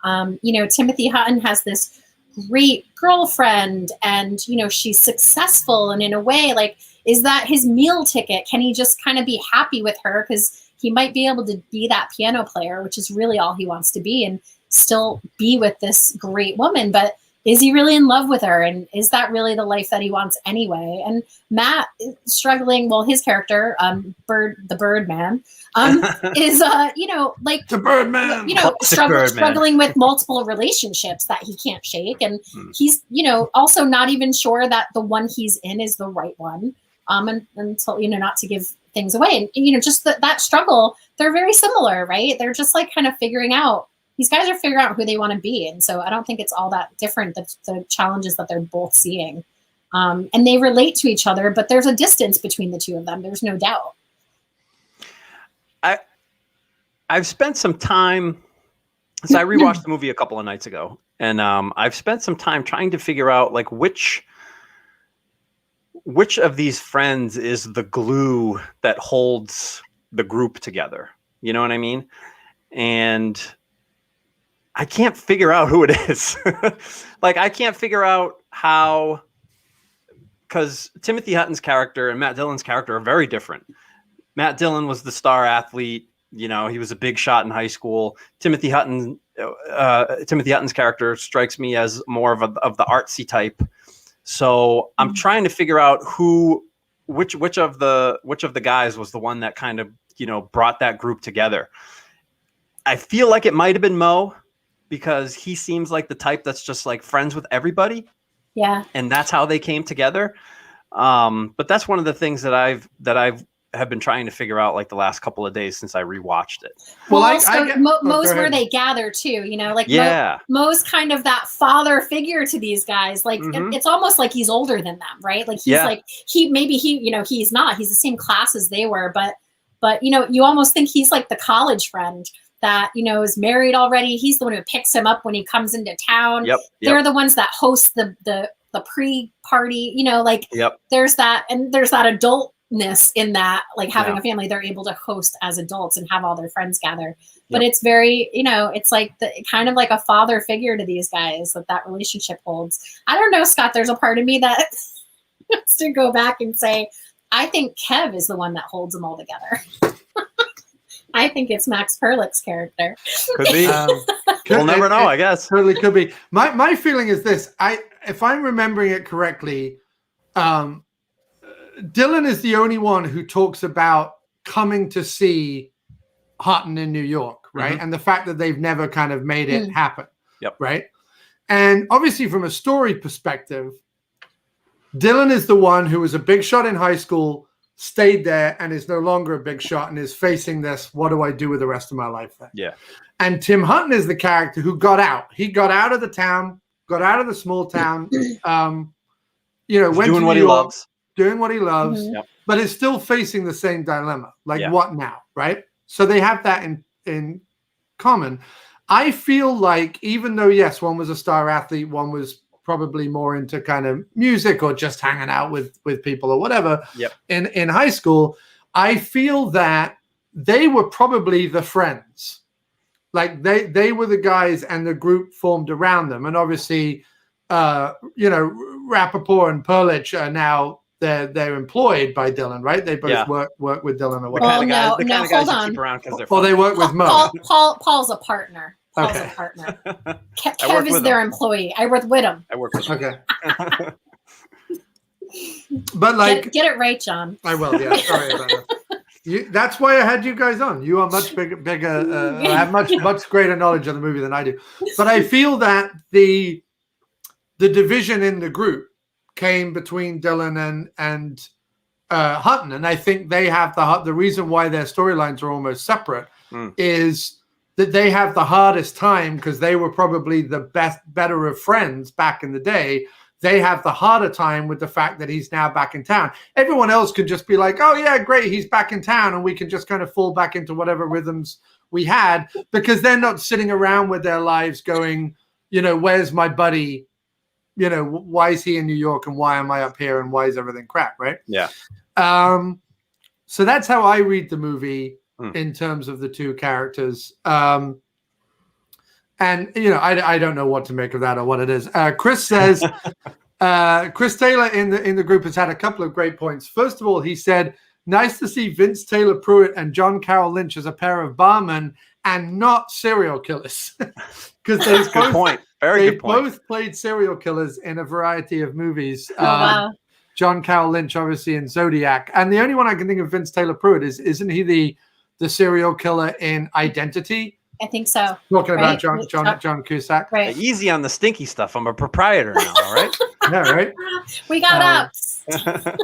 Timothy Hutton has this great girlfriend and, she's successful. And in a way, like, is that his meal ticket? Can he just kind of be happy with her? Because he might be able to be that piano player, which is really all he wants to be, and still be with this great woman. But is he really in love with her? And is that really the life that he wants anyway? And Matt is struggling. Well, his character, the Birdman, is, like the Birdman, struggling with multiple relationships that he can't shake. And he's, also not even sure that the one he's in is the right one. And until, not to give things away. And, just that struggle, they're very similar, right? They're just like kind of figuring out, these guys are figuring out who they want to be. And so I don't think it's all that different, the challenges that they're both seeing. And they relate to each other, but there's a distance between the two of them. There's no doubt. I've spent some time, so I rewatched the movie a couple of nights ago, and I've spent some time trying to figure out like which of these friends is the glue that holds the group together. You know what I mean? And I can't figure out who it is. Like, I can't figure out how, because Timothy Hutton's character and Matt Dillon's character are very different. Matt Dillon was the star athlete. He was a big shot in high school. Timothy Hutton's character strikes me as more of the artsy type. So I'm trying to figure out which of the guys was the one that kind of, brought that group together. I feel like it might have been Mo, because he seems like the type that's just like friends with everybody. Yeah. And that's how they came together. But that's one of the things that I've been trying to figure out like the last couple of days since I rewatched it. Well, Mo's where they gather too, like Mo's kind of that father figure to these guys. Like it's almost like he's older than them, right? Like he's like, he's not, he's the same class as they were, but you almost think he's like the college friend that, is married already. He's the one who picks him up when he comes into town. Yep. They're the ones that host the pre-party, there's that, and there's that adultness in that, like having a family, they're able to host as adults and have all their friends gather. But it's very, it's like kind of like a father figure to these guys that relationship holds. I don't know, Scott, there's a part of me that wants to go back and say, I think Kev is the one that holds them all together. I think it's Max Perlick's character. Could be. We'll never know, I guess. Totally could be. My feeling is this. If I'm remembering it correctly, Dylan is the only one who talks about coming to see Hutton in New York, right? And the fact that they've never kind of made it happen. Yep. Right? And obviously from a story perspective, Dylan is the one who was a big shot in high school, stayed there, and is no longer a big shot and is facing this, what do I do with the rest of my life then? Yeah. And Tim Hutton is the character who got out. He got out of the town, got out of the small town, went doing to what New he York, loves. Doing what he loves, but is still facing the same dilemma. Like, what now, right? So they have that in common. I feel like, even though, yes, one was a star athlete, one was probably more into kind of music or just hanging out with people or whatever in high school, I feel that they were probably the friends. Like they were the guys and the group formed around them. And obviously, Rapaport and Perlich are now they're employed by Dylan, right? They both work with Dylan or whatever. The kind of guys you keep around because they're they work with Mo. Paul's a partner. Paul's a partner. Kev is their employee. I work with him. Okay. But like, get it right, John. I will. Yeah. Sorry about that. That's why I had you guys on. You are much bigger. Have much greater knowledge of the movie than I do. But I feel that the division in the group came between Dylan and Hutton, and I think they have the reason why their storylines are almost separate is that they have the hardest time because they were probably the better of friends back in the day. They have the harder time with the fact that he's now back in town. Everyone else could just be like, oh yeah, great, he's back in town, and we can just kind of fall back into whatever rhythms we had, because they're not sitting around with their lives going, where's my buddy? Why is he in New York and why am I up here and why is everything crap, right? Yeah. So that's how I read the movie in terms of the two characters. And, I don't know what to make of that or what it is. Chris says, Chris Taylor in the group has had a couple of great points. First of all, he said, nice to see Vince Taylor Pruitt and John Carroll Lynch as a pair of barmen and not serial killers. Because that's a good point. Very good point. Both played serial killers in a variety of movies. Wow. John Carroll Lynch, obviously, in Zodiac. And the only one I can think of Vince Taylor Pruitt isn't he the serial killer in Identity? I think so. Talking about John Cusack. Right. Easy on the stinky stuff. I'm a proprietor now, all right? Yeah, right? We got apps.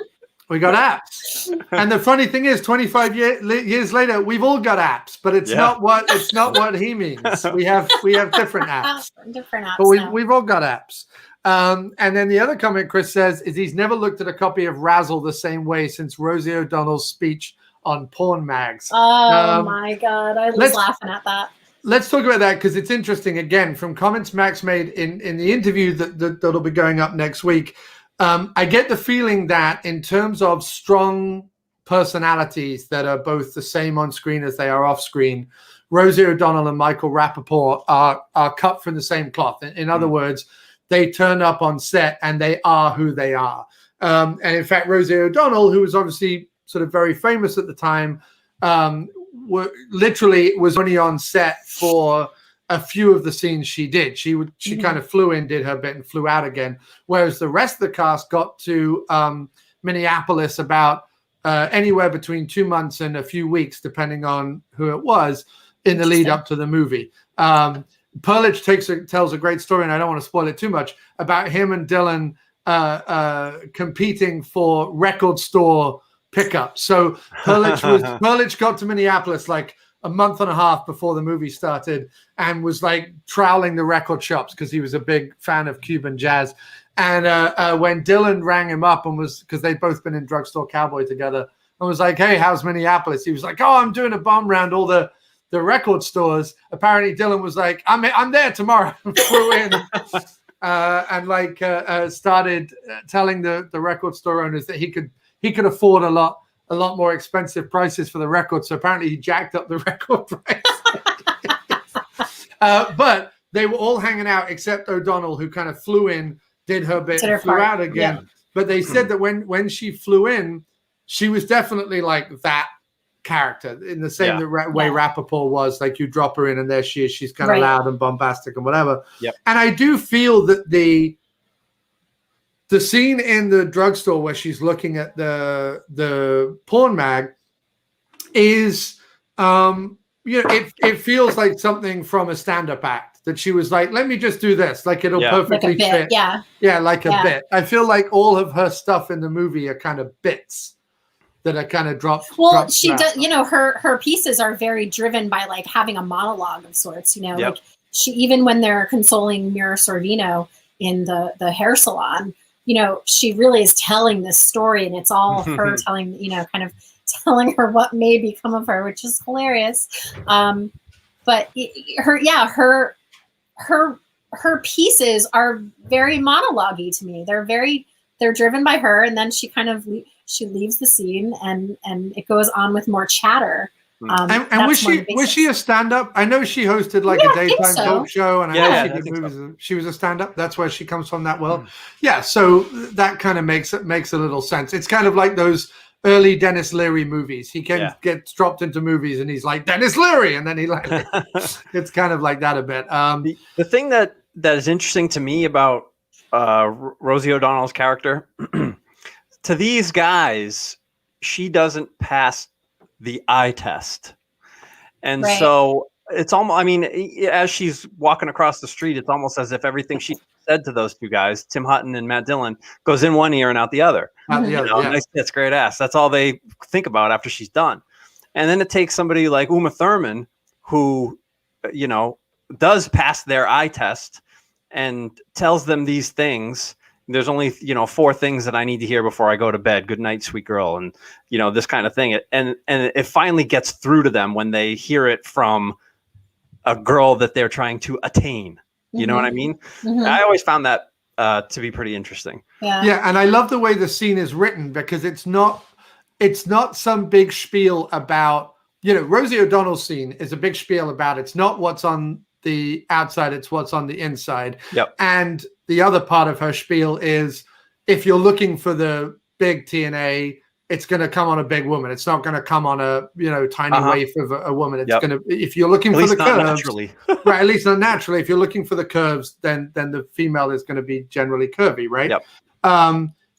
We got apps. And the funny thing is, 25 years later, we've all got apps, but it's not what he means. We have different apps. Different apps. But we've all got apps. And then the other comment Chris says is he's never looked at a copy of Razzle the same way since Rosie O'Donnell's speech on porn mags. Oh my God. I was laughing at that. Let's talk about that because it's interesting. Again, from comments Max made in the interview that'll be going up next week, I get the feeling that in terms of strong personalities that are both the same on screen as they are off screen, Rosie O'Donnell and Michael Rapaport are cut from the same cloth. In other words, they turn up on set and they are who they are. And in fact, Rosie O'Donnell, who was obviously sort of very famous at the time, literally was only on set for a few of the scenes she did. She kind of flew in, did her bit, and flew out again. Whereas the rest of the cast got to Minneapolis about anywhere between 2 months and a few weeks, depending on who it was, in the lead up to the movie. Perlich tells a great story, and I don't want to spoil it too much, about him and Dylan competing for record store pickup. So Perlich got to Minneapolis like a month and a half before the movie started and was like troweling the record shops because he was a big fan of Cuban jazz. And when Dylan rang him up and was, because they'd both been in Drugstore Cowboy together, and was like, hey, how's Minneapolis? He was like, oh, I'm doing a bomb around all the record stores. Apparently Dylan was like, I'm there tomorrow. Flew in and started telling the record store owners that he could afford a lot more expensive prices for the record. So apparently he jacked up the record price. But they were all hanging out except O'Donnell, who kind of flew in, did her bit, and flew out again. Yeah. But they said that when she flew in, she was definitely like that character in the same way Rapaport was. Like, you drop her in and there she is. She's kind of loud and bombastic and whatever. Yep. And I do feel that the scene in the drugstore where she's looking at the porn mag is, it feels like something from a stand-up act that she was like, let me just do this. Like, it'll perfectly fit. Yeah, like a bit. I feel like all of her stuff in the movie are kind of bits that are kind of dropped. Well, she does, her pieces are very driven by like having a monologue of sorts, like she, even when they're consoling Mira Sorvino in the hair salon, she really is telling this story, and it's all her telling, kind of telling her what may become of her, which is hilarious. But her pieces are very monologue-y to me. They're driven by her, and then she kind of she leaves the scene, and it goes on with more chatter. And was she a stand-up? I know she hosted like a daytime talk show, and I know she did movies. So. She was a stand-up. That's where she comes from, that world. Yeah, so that kind of makes a little sense. It's kind of like those early Dennis Leary movies. He gets dropped into movies, and he's like Dennis Leary, and then he like it's kind of like that a bit. The thing that is interesting to me about Rosie O'Donnell's character, to these guys, she doesn't pass the eye test. And so it's almost, I mean, as she's walking across the street, it's almost as if everything she said to those two guys, Tim Hutton and Matt Dillon, goes in one ear and out the other. Nice, that's great ass. That's all they think about after she's done. And then it takes somebody like Uma Thurman, who does pass their eye test and tells them these things. There's only, 4 things that I need to hear before I go to bed. Good night, sweet girl. And, this kind of thing. And it finally gets through to them when they hear it from a girl that they're trying to attain. You know what I mean? Mm-hmm. I always found that to be pretty interesting. Yeah. And I love the way the scene is written, because it's not some big spiel about, Rosie ODonnell's scene is a big spiel about, it's not what's on the outside, it's what's on the inside. Yep. And the other part of her spiel is, if you're looking for the big TNA, it's going to come on a big woman. It's not going to come on a tiny waif of a woman. It's going to, if you're looking for the curves, naturally. right? At least not naturally. If you're looking for the curves, then the female is going to be generally curvy, right? Yep.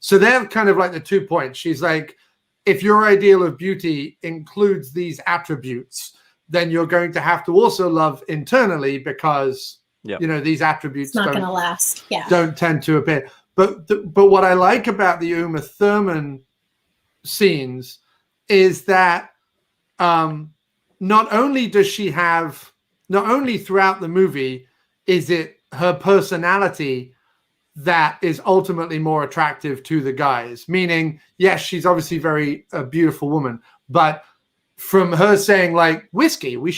So they're kind of like the 2 points. She's like, if your ideal of beauty includes these attributes, then you're going to have to also love internally, because these attributes it's not going to last. Yeah, don't tend to appear. But what I like about the Uma Thurman scenes is that not only throughout the movie is it her personality that is ultimately more attractive to the guys, meaning, yes, she's obviously a beautiful woman, but from her saying like, whiskey, we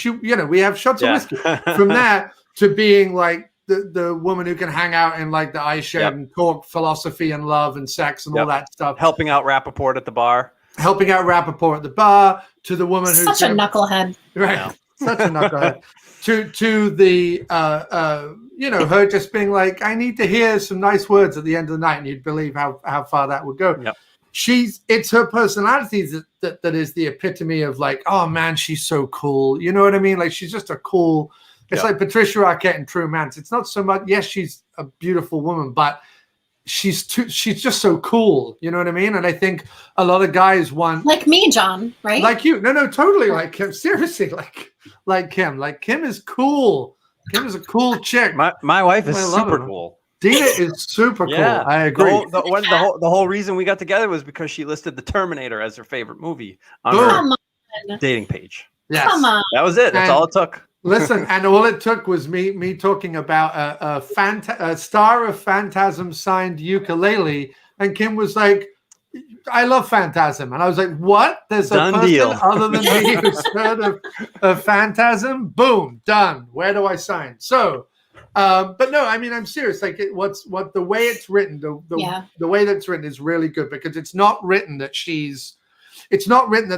have shots of whiskey, from that to being like the woman who can hang out in like the ice shed and talk philosophy and love and sex and all that stuff. Helping out Rapaport at the bar, to the woman who's such a knucklehead. Right. Such a knucklehead. to the her just being like, I need to hear some nice words at the end of the night, and you'd believe how far that would go. Yep. It's her personality that is the epitome of like, oh man, she's so cool. You know what I mean? Like, she's just a cool. It's like Patricia Arquette in True Romance. It's not so much. Yes, she's a beautiful woman, but she's just so cool. You know what I mean? And I think a lot of guys want, like me, John, right? Like you. No, totally like Kim. Seriously, like Kim. Like Kim is cool. Kim is a cool chick. My wife is super cool. Dina is super cool. I agree. The whole reason we got together was because she listed The Terminator as her favorite movie on her dating page. Yes. Come on. That was it. That's all it took. Listen, and all it took was me talking about a Star of Phantasm signed ukulele, and Kim was like, I love Phantasm. And I was like, what? There's a person other than me who's heard of Phantasm? Boom, done. Where do I sign? So, but no, I mean, I'm serious. Like, the way it's written, the way that's written is really good, because it's not written that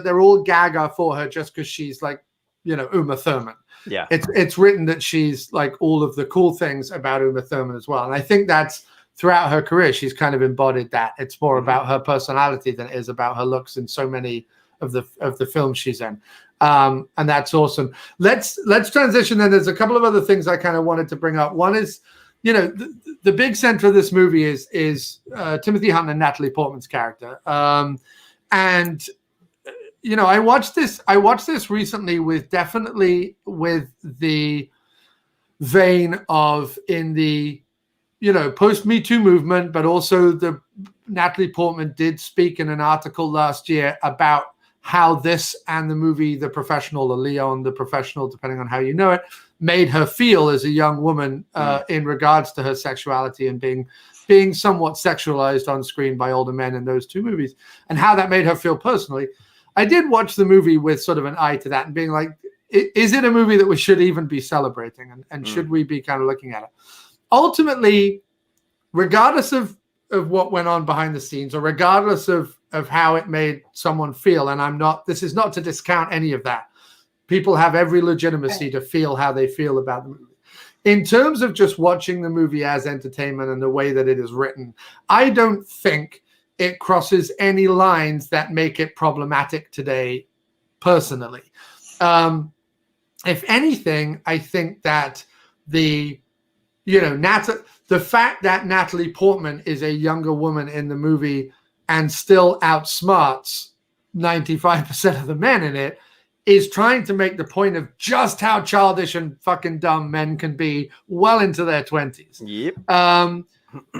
they're all gaga for her just because she's like, Uma Thurman. Yeah. It's written that she's like all of the cool things about Uma Thurman as well. And I think that's throughout her career, she's kind of embodied that. It's more about her personality than it is about her looks in so many of the films she's in. And that's awesome. Let's transition then. There's a couple of other things I kind of wanted to bring up. One is, the big center of this movie is Timothy Hutton and Natalie Portman's character. And I watched this recently with the vein of in the, post Me Too movement, but also Natalie Portman did speak in an article last year about how this and the movie The Professional, or Leon the Professional, depending on how you know it, made her feel as a young woman in regards to her sexuality and being somewhat sexualized on screen by older men in those two movies, and how that made her feel personally. I did watch the movie with sort of an eye to that and being like, is it a movie that we should even be celebrating? And should we be kind of looking at it? Ultimately, regardless of what went on behind the scenes, or regardless of how it made someone feel, and this is not to discount any of that. People have every legitimacy to feel how they feel about the movie. In terms of just watching the movie as entertainment and the way that it is written, I don't think it crosses any lines that make it problematic today, personally. If anything, I think that the fact that Natalie Portman is a younger woman in the movie and still outsmarts 95% of the men in it is trying to make the point of just how childish and fucking dumb men can be well into their 20s. Yep.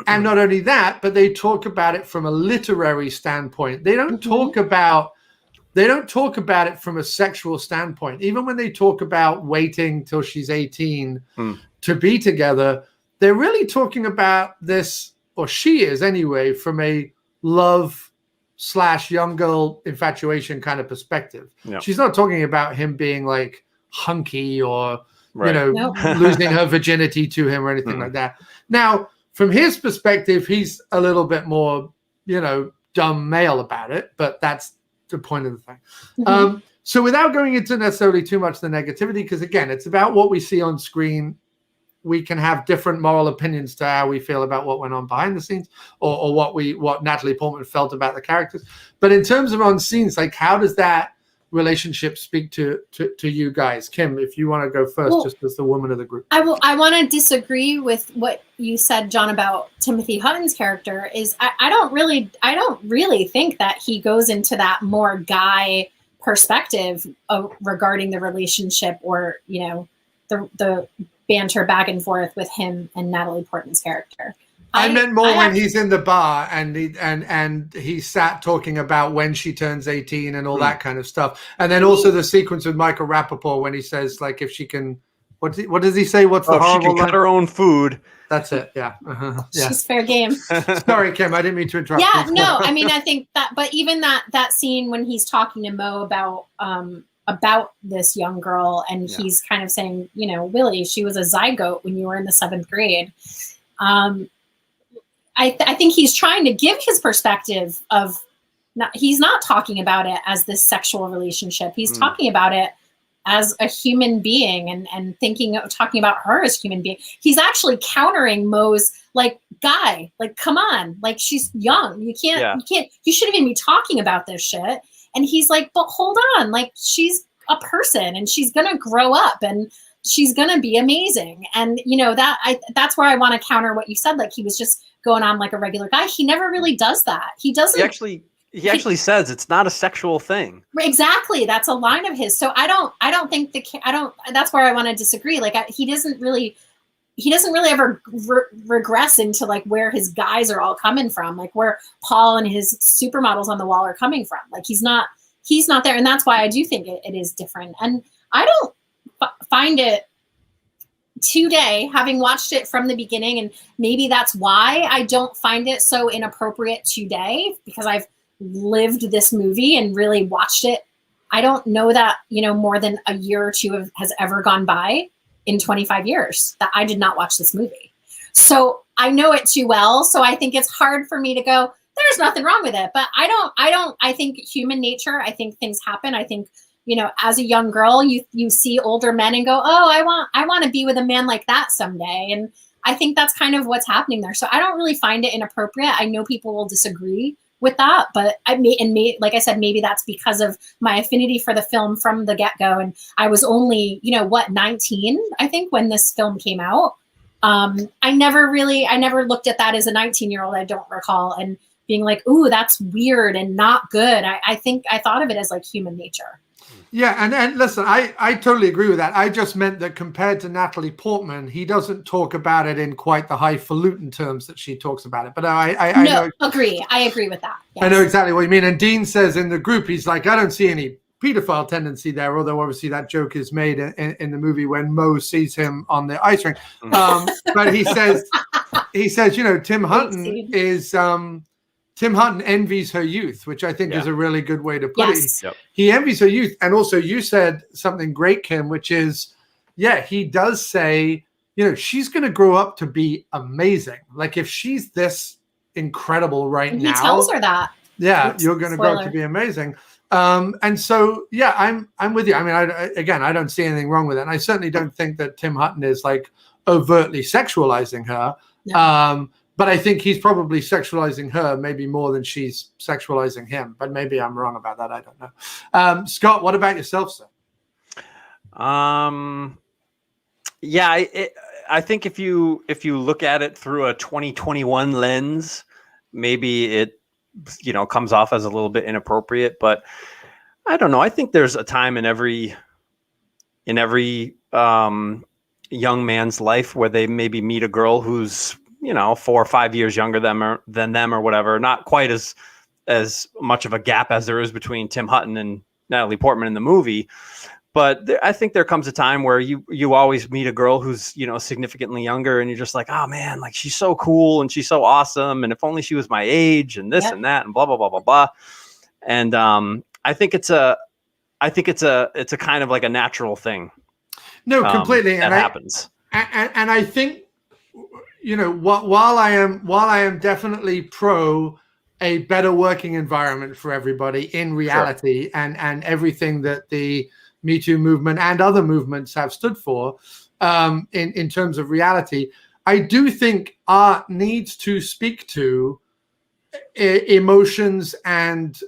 And not only that, but they talk about it from a literary standpoint. They don't talk about they don't talk about it from a sexual standpoint. Even when they talk about waiting till she's 18 to be together, they're really talking about this, or she is anyway, from a love / young girl infatuation kind of perspective. Yeah. She's not talking about him being like hunky or, Right. losing her virginity to him or anything like that. Now, from his perspective, he's a little bit more, dumb male about it, but that's the point of the thing. So without going into necessarily too much the negativity, because again, it's about what we see on screen. We can have different moral opinions to how we feel about what went on behind the scenes, or what Natalie Portman felt about the characters. But in terms of on scenes, like, how does that relationship speak to you guys? Kim, if you want to go first, just as the woman of the group. I want to disagree with what you said, John, about Timothy Hutton's character. Is I don't really think that he goes into that more guy perspective regarding the relationship, or the banter back and forth with him and Natalie Portman's character. I meant more when he's in the bar and he sat talking about when she turns 18 and all that kind of stuff. And then also the sequence with Michael Rapaport when he says, like, if she can, what does he say? What's the horrible she can cut her own food. That's it. Yeah. Yeah. She's fair game. Sorry, Kim, I didn't mean to interrupt. Yeah, no, I mean, I think that, but even that scene when he's talking to Mo about this young girl, and he's kind of saying, Willie, she was a zygote when you were in the 7th grade. I think he's trying to give his perspective of, he's not talking about it as this sexual relationship. He's talking about it as a human being and talking about her as a human being. He's actually countering Mo's like, guy, like, come on, like, she's young. You shouldn't even be talking about this shit. And he's like, but hold on, like, she's a person and she's going to grow up and she's going to be amazing. And, that's where I want to counter what you said. Like, he was just going on like a regular guy. He never really does that. He doesn't. He actually says it's not a sexual thing. Exactly. That's a line of his. So I don't think that's where I want to disagree. Like, he doesn't really ever regress into like where his guys are all coming from, like where Paul and his supermodels on the wall are coming from. Like, he's not there. And that's why I do think it is different. And I don't find it today, having watched it from the beginning, and maybe that's why I don't find it so inappropriate today, because I've lived this movie and really watched it. I don't know that, more than a year or two has ever gone by in 25 years that I did not watch this movie. So I know it too well. So I think it's hard for me to go, there's nothing wrong with it. But I think human nature, I think things happen. I think, as a young girl, you see older men and go, oh, I want to be with a man like that someday. And I think that's kind of what's happening there. So I don't really find it inappropriate. I know people will disagree with that, but like I said, maybe that's because of my affinity for the film from the get-go. And I was only, 19, I think, when this film came out. I never looked at that as a 19-year-old, I don't recall, and being like, ooh, that's weird and not good. I think I thought of it as like human nature. Yeah, and listen, I totally agree with that. I just meant that compared to Natalie Portman, he doesn't talk about it in quite the highfalutin terms that she talks about it. But I know, agree. I agree with that. Yes. I know exactly what you mean. And Dean says in the group, he's like, I don't see any pedophile tendency there, although obviously that joke is made in the movie when Mo sees him on the ice rink. But he says, Tim Hutton is... Tim Hutton envies her youth, which I think is a really good way to put it. Yep. He envies her youth. And also you said something great, Kim, which is, he does say, she's going to grow up to be amazing. Like, if she's this incredible now. He tells her that. Yeah, you're going to grow up to be amazing. And so, I'm with you. I mean, I don't see anything wrong with it. And I certainly don't think that Tim Hutton is like overtly sexualizing her. No. But I think he's probably sexualizing her maybe more than she's sexualizing him. But maybe I'm wrong about that. I don't know. Scott, what about yourself, sir? I think if you look at it through a 2021 lens, maybe it comes off as a little bit inappropriate. But I don't know. I think there's a time in every young man's life where they maybe meet a girl who's 4 or 5 years younger than them or whatever, not quite as as much of a gap as there is between Tim Hutton and Natalie Portman in the movie. But I think there comes a time where you always meet a girl who's, you know, significantly younger, and you're just like, oh man, like she's so cool and she's so awesome, and if only she was my age, and this and that, and blah blah blah blah blah. And I think it's a kind of like a natural thing. No, completely. That happens. And I think, you know, while I am definitely pro a better working environment for everybody in reality, and everything that the Me Too movement and other movements have stood for, in terms of reality, I do think art needs to speak to emotions and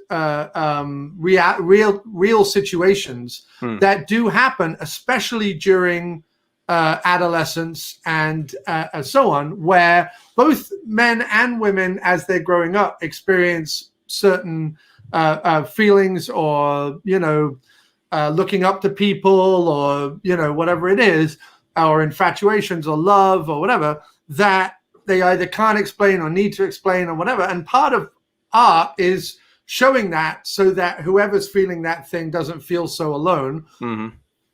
real situations that do happen, especially during adolescence and so on, where both men and women, as they're growing up, experience certain feelings, or, you know, looking up to people, or, you know, whatever it is, or infatuations or love or whatever, that they either can't explain or need to explain or whatever. And part of art is showing that, so that whoever's feeling that thing doesn't feel so alone,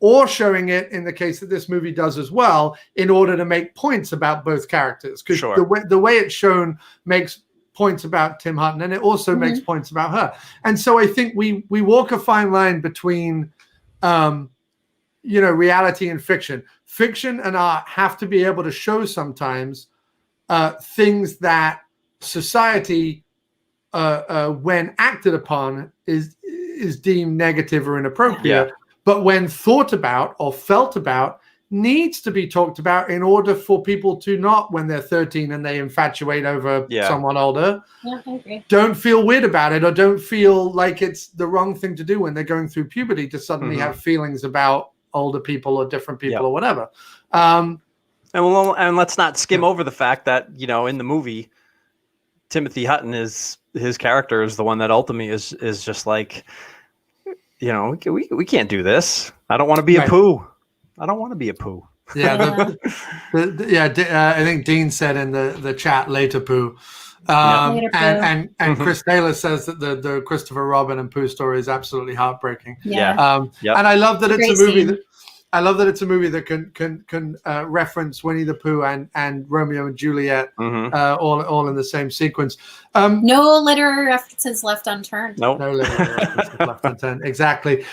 or showing it, in the case that this movie does as well, in order to make points about both characters. Because the way it's shown makes points about Tim Hutton, and it also makes points about her. And so I think we walk a fine line between, you know, reality and fiction. Fiction and art have to be able to show sometimes things that society, when acted upon, is deemed negative or inappropriate, but when thought about or felt about, needs to be talked about, in order for people to not, when they're 13 and they infatuate over someone older, I agree, don't feel weird about it, or don't feel like it's the wrong thing to do when they're going through puberty, to suddenly have feelings about older people or different people or whatever. And let's not skim over the fact that, you know, in the movie, Timothy Hutton, his character is the one that ultimately is just like, you know, we can't do this. I don't want to be a poo. I don't want to be a poo. Yeah, I think Dean said in the chat, later poo. And Chris Taylor says that the Christopher Robin and Pooh story is absolutely heartbreaking. And I love that it's a movie that can reference Winnie the Pooh and Romeo and Juliet, all in the same sequence. No literary references left unturned. No literary references left unturned. Exactly.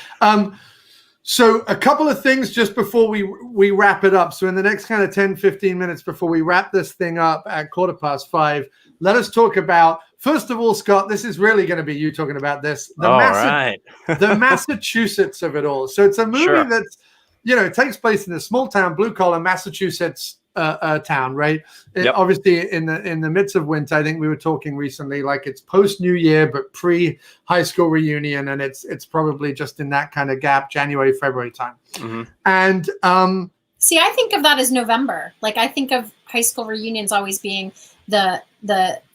So a couple of things just before we wrap it up. So in the next kind of 10, 15 minutes before we wrap this thing up at 5:15, let us talk about, first of all, Scott, this is really going to be you talking about this. The Massachusetts of it all. So it's a movie that's, you know, it takes place in a small town, blue collar Massachusetts town, right? Obviously in the midst of winter. I think we were talking recently, like it's post New Year, but pre high school reunion, and it's probably just in that kind of gap, January, February time. And see, I think of that as November. Like, I think of high school reunions always being the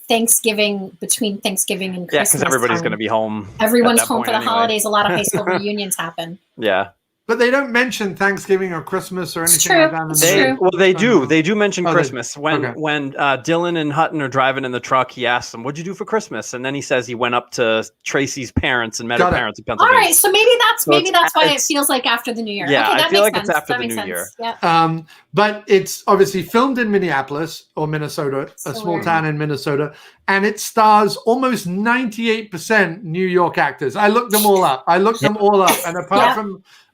Thanksgiving, between Thanksgiving and Christmas. Yeah, because everybody's going to be home. Everyone's home for the holidays. A lot of high school reunions happen. Yeah. But they don't mention Thanksgiving or Christmas or anything like that. Well, they do. They do mention Christmas. When Dylan and Hutton are driving in the truck, he asks them, "What'd you do for Christmas?" And then he says he went up to Tracy's parents and met her parents in Pennsylvania. All right, so maybe that's why it feels like after the New Year. Yeah, okay, I feel like it's after the New Year. Yeah. But it's obviously filmed in Minneapolis or Minnesota, a small town in Minnesota, and it stars almost 98% New York actors. I looked them all up. And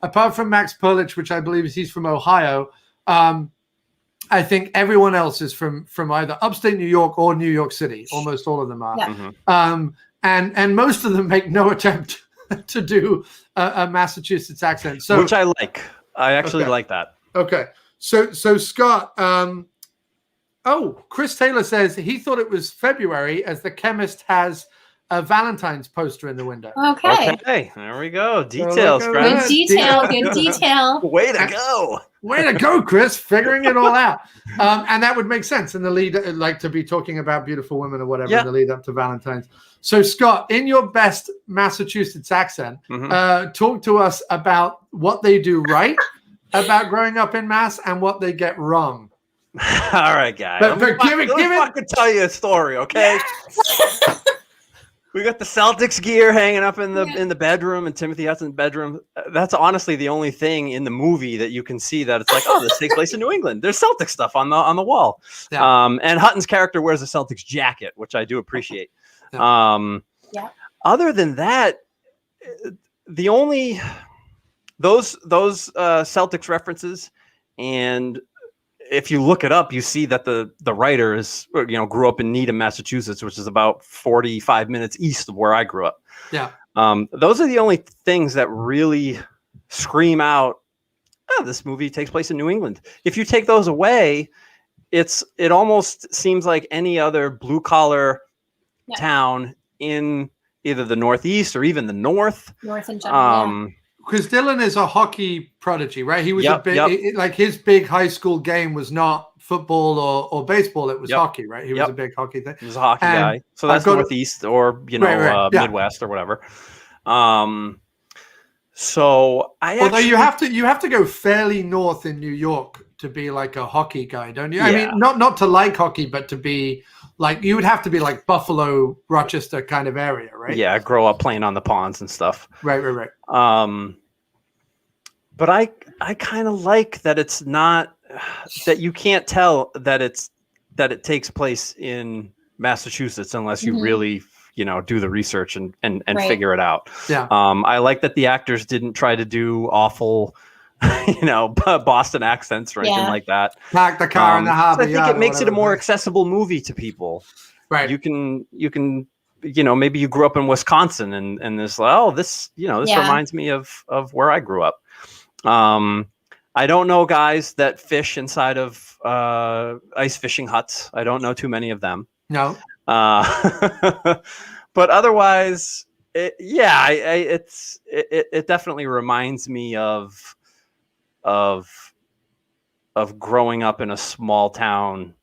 apart from Max Perlich, which I believe he's from Ohio, I think everyone else is from either upstate New York or New York City. Almost all of them are. Yeah. And most of them make no attempt to do a Massachusetts accent. So, which I like. I actually like that. Okay. So Scott, Chris Taylor says he thought it was February, as the chemist has a Valentine's poster in the window. Okay. There we go. Details, Good detail. Good detail. Way to go. Way to go, Chris. Figuring it all out. And that would make sense in the lead, like to be talking about beautiful women or whatever in the lead up to Valentine's. So, Scott, in your best Massachusetts accent, talk to us about what they do right about growing up in Mass and what they get wrong. All right, guys. But give it. I can tell you a story, okay? We got the Celtics gear hanging up in the bedroom, and Timothy Hudson's bedroom. That's honestly the only thing in the movie that you can see that it's like, oh, this takes place in New England. There's Celtics stuff on the wall. Yeah. And Hutton's character wears a Celtics jacket, which I do appreciate. Yeah. Other than that, the only those Celtics references, and if you look it up, you see that the writer is, grew up in Needham, Massachusetts, which is about 45 minutes east of where I grew up. Yeah. Those are the only things that really scream out, this movie takes place in New England. If you take those away, it almost seems like any other blue collar town in either the Northeast or even the North in general. Because Dylan is a hockey prodigy, right? He was like his big high school game was not football or baseball; it was hockey, right? He was a big hockey thing. He was a hockey guy, so that's Northeast or Midwest or whatever. So although you have to go fairly north in New York to be like a hockey guy, don't you? Yeah. I mean, not to like hockey, but to be like, you would have to be like Buffalo, Rochester kind of area, right? Yeah, grow up playing on the ponds and stuff. Right. But I kind of like that it's not that you can't tell that it takes place in Massachusetts unless you really do the research and figure it out. Yeah. I like that the actors didn't try to do awful Boston accents or anything like that. Park the car in the harbor. I think it makes it a more accessible movie to people. Right. You can maybe you grew up in Wisconsin and this this reminds me of where I grew up. I don't know guys that fish inside of ice fishing huts. I don't know too many of them. No. But otherwise, it definitely reminds me of growing up in a small town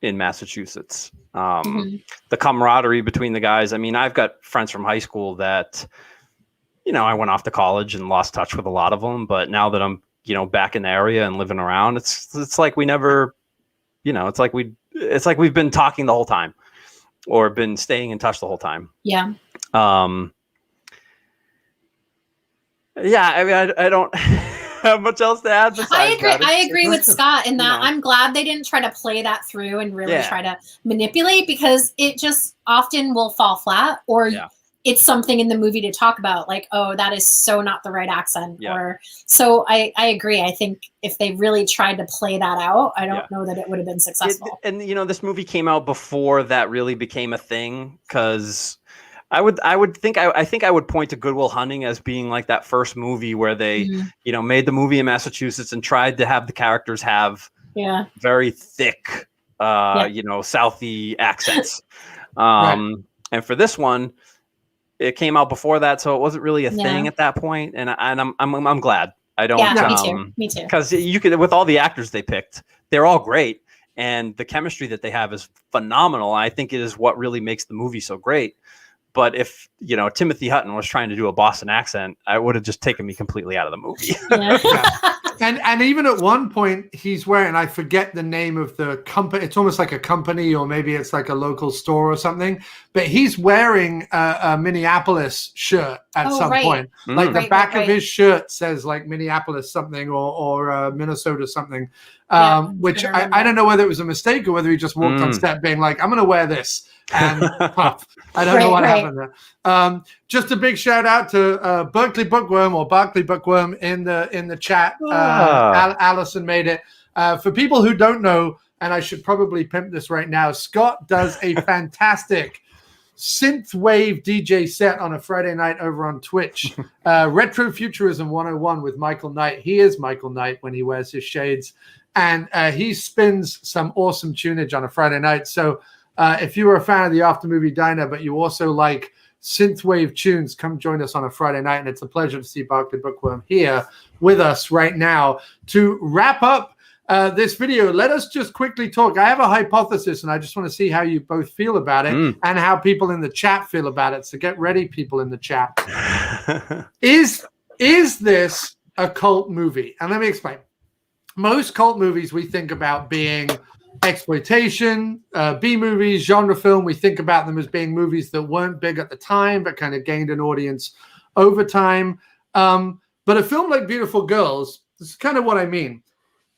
in Massachusetts. The camaraderie between the guys. I mean, I've got friends from high school that, I went off to college and lost touch with a lot of them. But now that I'm, back in the area and living around, it's like we never, it's like we've been talking the whole time or been staying in touch the whole time. Yeah. I mean, I don't have much else to add. I agree with Scott in that I'm glad they didn't try to play that through and really try to manipulate, because it just often will fall flat, or it's something in the movie to talk about, like, oh, that is so not the right accent. Or so I agree. I think if they really tried to play that out, I don't know that it would have been successful. And this movie came out before that really became a thing, because I think I would point to Good Will Hunting as being like that first movie where they, made the movie in Massachusetts and tried to have the characters have very thick, Southie accents. And for this one, it came out before that, so it wasn't really a thing at that point. And I'm glad. I don't. Yeah, me too. Because you could, with all the actors they picked, they're all great, and the chemistry that they have is phenomenal. I think it is what really makes the movie so great. But if, Timothy Hutton was trying to do a Boston accent, I would have just taken me completely out of the movie. And even at one point, he's wearing, I forget the name of the company. It's almost like a company, or maybe it's like a local store or something. But he's wearing a Minneapolis shirt at some point. Like the back of his shirt says like Minneapolis something or Minnesota something, which I don't know whether it was a mistake or whether he just walked on set being like, I'm going to wear this. And I don't know what happened there. Just a big shout out to Berkeley Bookworm or Barkley Bookworm in the chat. Allison made it. For people who don't know, and I should probably pimp this right now, Scott does a fantastic synthwave DJ set on a Friday night over on Twitch. Retro Futurism 101 with Michael Knight. He is Michael Knight when he wears his shades, and he spins some awesome tunage on a Friday night. So if you were a fan of the After Movie Diner, but you also like synthwave tunes, come join us on a Friday night. And it's a pleasure to see Barkley Bookworm here with us right now. To wrap up this video, let us just quickly talk. I have a hypothesis, and I just want to see how you both feel about it and how people in the chat feel about it. So get ready, people in the chat. Is this a cult movie? And let me explain. Most cult movies we think about being exploitation, B movies, genre film. We think about them as being movies that weren't big at the time, but kind of gained an audience over time. But a film like Beautiful Girls, this is kind of what I mean.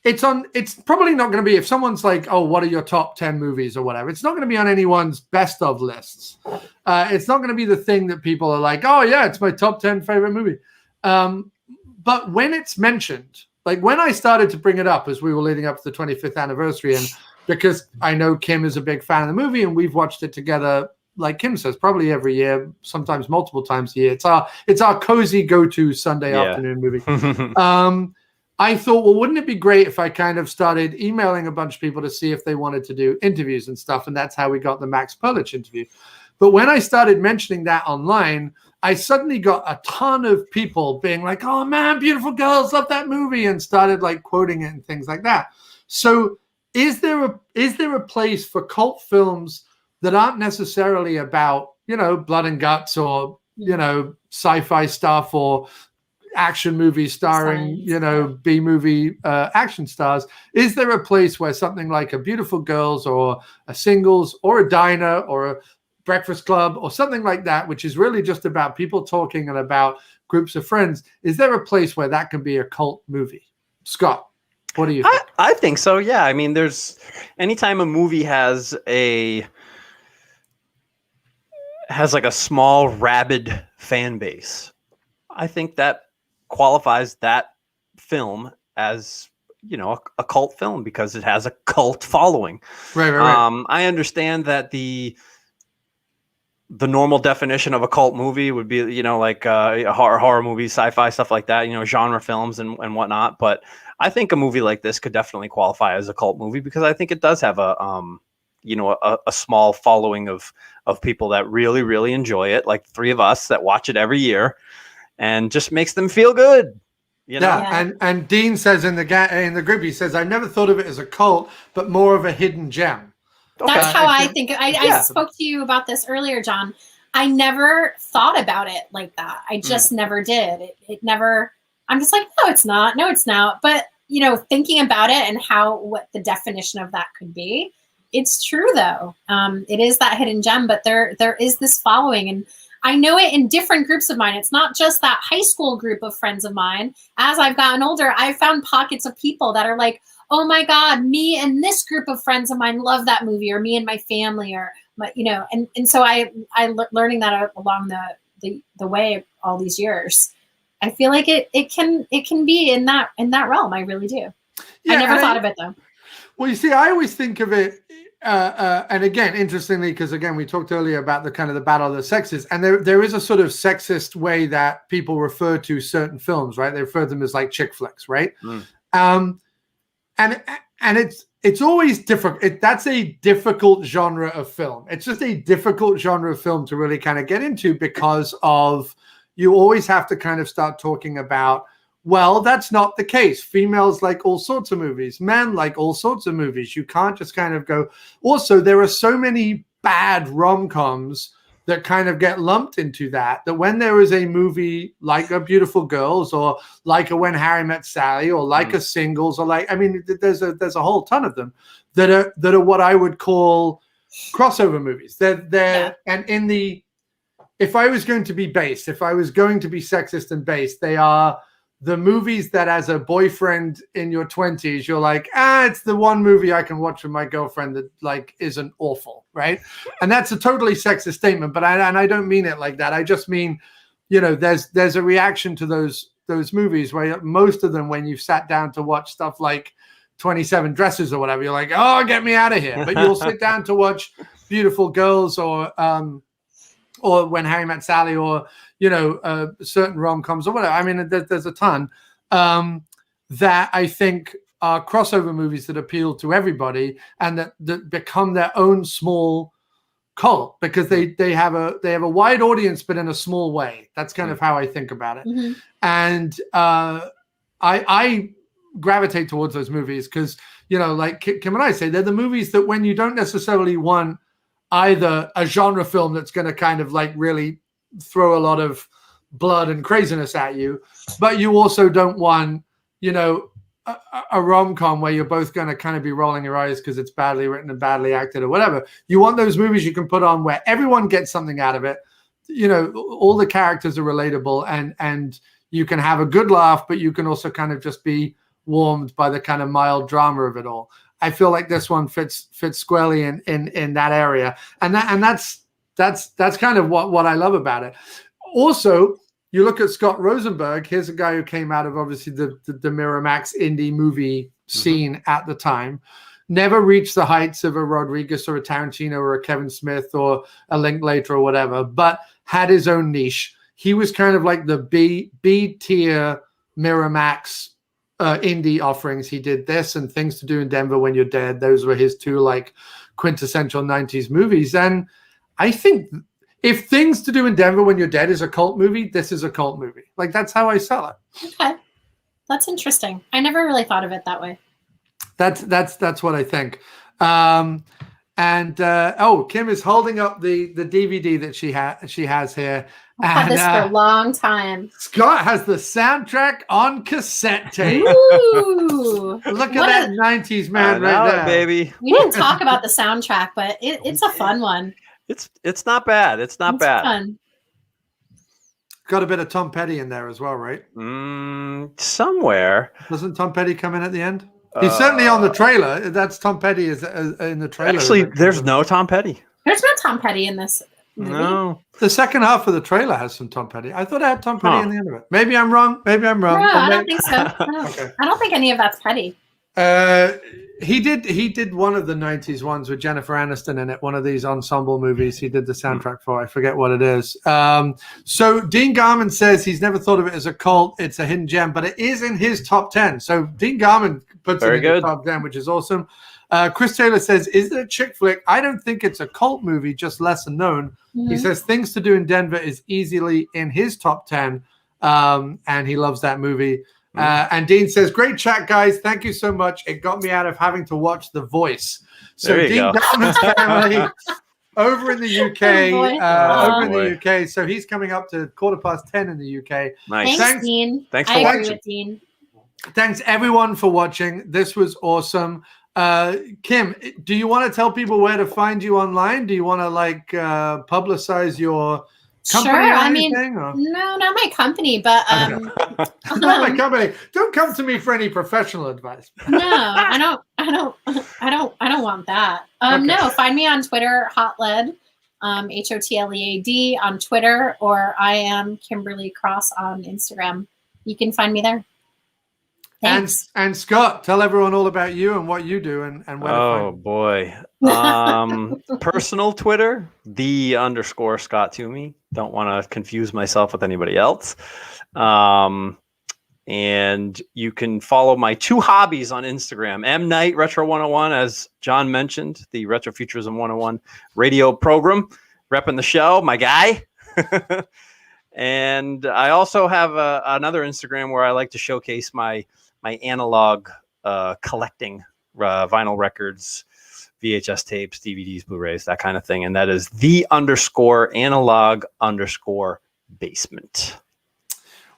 It's probably not going to be, if someone's like, oh, what are your top 10 movies or whatever, it's not going to be on anyone's best of lists. It's not going to be the thing that people are like, oh yeah, it's my top 10 favorite movie. But when it's mentioned, like when I started to bring it up as we were leading up to the 25th anniversary, and because I know Kim is a big fan of the movie and we've watched it together, like Kim says, probably every year, sometimes multiple times a year. It's our cozy go-to Sunday afternoon movie. I thought, well, wouldn't it be great if I kind of started emailing a bunch of people to see if they wanted to do interviews and stuff, and that's how we got the Max Perlich interview. But when I started mentioning that online, I suddenly got a ton of people being like, oh man, Beautiful Girls, love that movie, and started like quoting it and things like that. So is there a place for cult films that aren't necessarily about, blood and guts or, sci-fi stuff or action movies starring, B movie action stars? Is there a place where something like a Beautiful Girls or a Singles or a Diner or a Breakfast Club or something like that, which is really just about people talking and about groups of friends, is there a place where that can be a cult movie? Scott, what do you think? I think so, yeah. I mean, anytime a movie has like a small, rabid fan base, I think that qualifies that film as a cult film because it has a cult following. Right. I understand that the normal definition of a cult movie would be like a horror movie, sci-fi, stuff like that, genre films and whatnot. But I think a movie like this could definitely qualify as a cult movie because I think it does have a small following of people that really, really enjoy it, like the three of us that watch it every year. And just makes them feel good, Yeah. And Dean says in the group, he says, I never thought of it as a cult, but more of a hidden gem. That's how I think. I spoke to you about this earlier, John. I never thought about it like that. I just never did. It never. I'm just like, no, it's not. No, it's not. But thinking about it and what the definition of that could be, it's true though. It is that hidden gem, but there is this following and. I know it in different groups of mine. It's not just that high school group of friends of mine. As I've gotten older, I've found pockets of people that are like, oh my God, me and this group of friends of mine love that movie, or me and my family, or and so I learning that along the way all these years. I feel like it can be in that realm. I really do. Yeah, I never thought of it though. Well, you see, I always think of it. And again, interestingly, because again, we talked earlier about the kind of the battle of the sexes, and there is a sort of sexist way that people refer to certain films, right? They refer to them as like chick flicks, right? And it's always different. That's a difficult genre of film. It's just a difficult genre of film to really kind of get into because of you always have to kind of start talking about. Well, that's not the case. Females like all sorts of movies. Men like all sorts of movies. You can't just kind of go. Also, there are so many bad rom-coms that kind of get lumped into that when there is a movie like A Beautiful Girls or like a When Harry Met Sally or like a Singles or there's a whole ton of them that are what I would call crossover movies. And if I was going to be based, if I was going to be sexist and based, they are the movies that as a boyfriend in your 20s, you're like, it's the one movie I can watch with my girlfriend that like isn't awful, right? And that's a totally sexist statement, but I don't mean it like that. I just mean, there's a reaction to those movies where most of them, when you've sat down to watch stuff like 27 Dresses or whatever, you're like, oh, get me out of here. But you'll sit down to watch Beautiful Girls or When Harry Met Sally or certain rom-coms or whatever. I mean, there's a ton that I think are crossover movies that appeal to everybody and that become their own small cult because they have a wide audience, but in a small way. That's kind of how I think about it. Mm-hmm. And I gravitate towards those movies because, like Kim and I say, they're the movies that when you don't necessarily want either a genre film that's going to kind of like really throw a lot of blood and craziness at you, but you also don't want, a rom-com where you're both going to kind of be rolling your eyes because it's badly written and badly acted or whatever. You want those movies you can put on where everyone gets something out of it. You know, all the characters are relatable and you can have a good laugh, but you can also kind of just be warmed by the kind of mild drama of it all. I feel like this one fits squarely in that area. And that's kind of what I love about it. Also, you look at Scott Rosenberg. Here's a guy who came out of obviously the Miramax indie movie scene at the time. Never reached the heights of a Rodriguez or a Tarantino or a Kevin Smith or a Linklater or whatever, but had his own niche. He was kind of like the B tier Miramax indie offerings. He did this and Things to Do in Denver When You're Dead. Those were his two like quintessential 90s movies. And I think if Things to Do in Denver When You're Dead is a cult movie, this is a cult movie. Like, that's how I sell it. Okay. That's interesting. I never really thought of it that way. That's what I think. Kim is holding up the DVD that she has here. I've had this for a long time. Scott has the soundtrack on cassette tape. Ooh. Look at that 90s man right there. Baby. We didn't talk about the soundtrack, but it's a fun one. It's not bad. It's not bad. Fun. Got a bit of Tom Petty in there as well, right? Somewhere. Doesn't Tom Petty come in at the end? He's certainly on the trailer. That's Tom Petty is in the trailer. Actually, there's no Tom Petty. There's no Tom Petty in this movie. No. The second half of the trailer has some Tom Petty. I thought I had Tom Petty in the end of it. Maybe I'm wrong. No, I don't think so. No. Okay. I don't think any of that's Petty. He did one of the 90s ones with Jennifer Aniston in it, one of these ensemble movies he did the soundtrack for. I forget what it is. So Dean Garman says he's never thought of it as a cult. It's a hidden gem, but it is in his top 10. So Dean Garman puts it in the top 10, which is awesome. Chris Taylor says, is it a chick flick? I don't think it's a cult movie, just lesser known. He says Things to Do in Denver is easily in his top 10, and he loves that movie. And Dean says, great chat, guys. Thank you so much. It got me out of having to watch The Voice. So Dean Garman's family over in the UK. So he's coming up to 10:15 in the UK. Nice. Thanks, Dean. Thanks for I watching. agree with Dean. Thanks, everyone, for watching. This was awesome. Kim, do you want to tell people where to find you online? Do you want to publicize your company? Sure. Or anything, No, not my company, but not my company. Don't come to me for any professional advice. No, I don't want that. No, find me on Twitter, Hotled, HOTLEAD on Twitter, or I am Kimberly Cross on Instagram. You can find me there. Thanks. And Scott, tell everyone all about you and what you do and where to find boy. Personal Twitter, _Scott Toomey. Don't want to confuse myself with anybody else. And you can follow my two hobbies on Instagram. M Night Retro 101, as John mentioned, the Retro Futurism 101 radio program, repping the show, my guy. And I also have another Instagram where I like to showcase my analog collecting, vinyl records, VHS tapes, DVDs, Blu-rays, that kind of thing. And that is _analog_basement.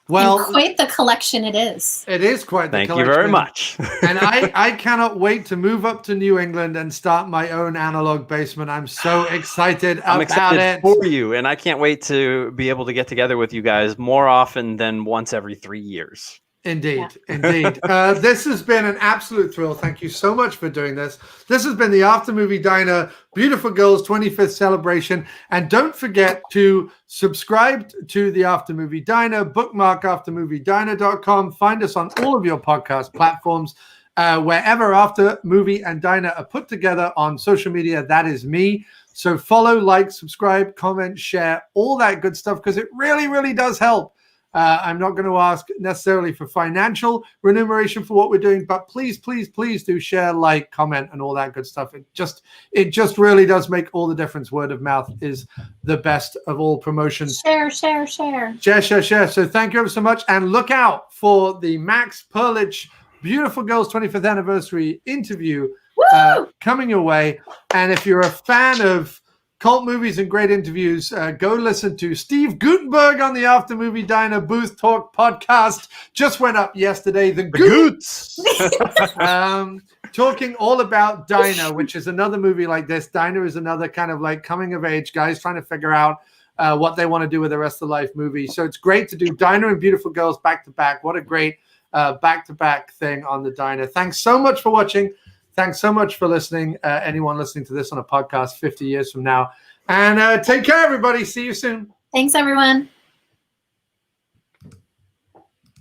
Well, and quite the collection it is. It is quite the collection. Thank you very much. And I cannot wait to move up to New England and start my own analog basement. I'm so excited I'm excited it. for you. And I can't wait to be able to get together with you guys more often than once every 3 years. Indeed. This has been an absolute thrill. Thank you so much for doing this. This has been the After Movie Diner Beautiful Girls 25th celebration. And don't forget to subscribe to the After Movie Diner, bookmark aftermoviediner.com. Find us on all of your podcast platforms. Wherever After Movie and Diner are put together on social media, that is me. So follow, like, subscribe, comment, share, all that good stuff, because it really, really does help. I'm not going to ask necessarily for financial remuneration for what we're doing, but please, please, please do share, like, comment, and all that good stuff. It just really does make all the difference. Word of mouth is the best of all promotions. Share. Share. So thank you ever so much, and look out for the Max Perlich Beautiful Girls 25th anniversary interview coming your way. And if you're a fan of cult movies and great interviews, go listen to Steve Gutenberg on the After Movie Diner Booth Talk podcast. Just went up yesterday. The Goots. Talking all about Diner, which is another movie like this. Diner is another kind of like coming of age guys trying to figure out what they want to do with the rest of life movie. So it's great to do Diner and Beautiful Girls back to back. What a great back-to-back thing on the Diner. Thanks so much for watching. Thanks so much for listening. Anyone listening to this on a podcast 50 years from now. And take care, everybody. See you soon. Thanks, everyone.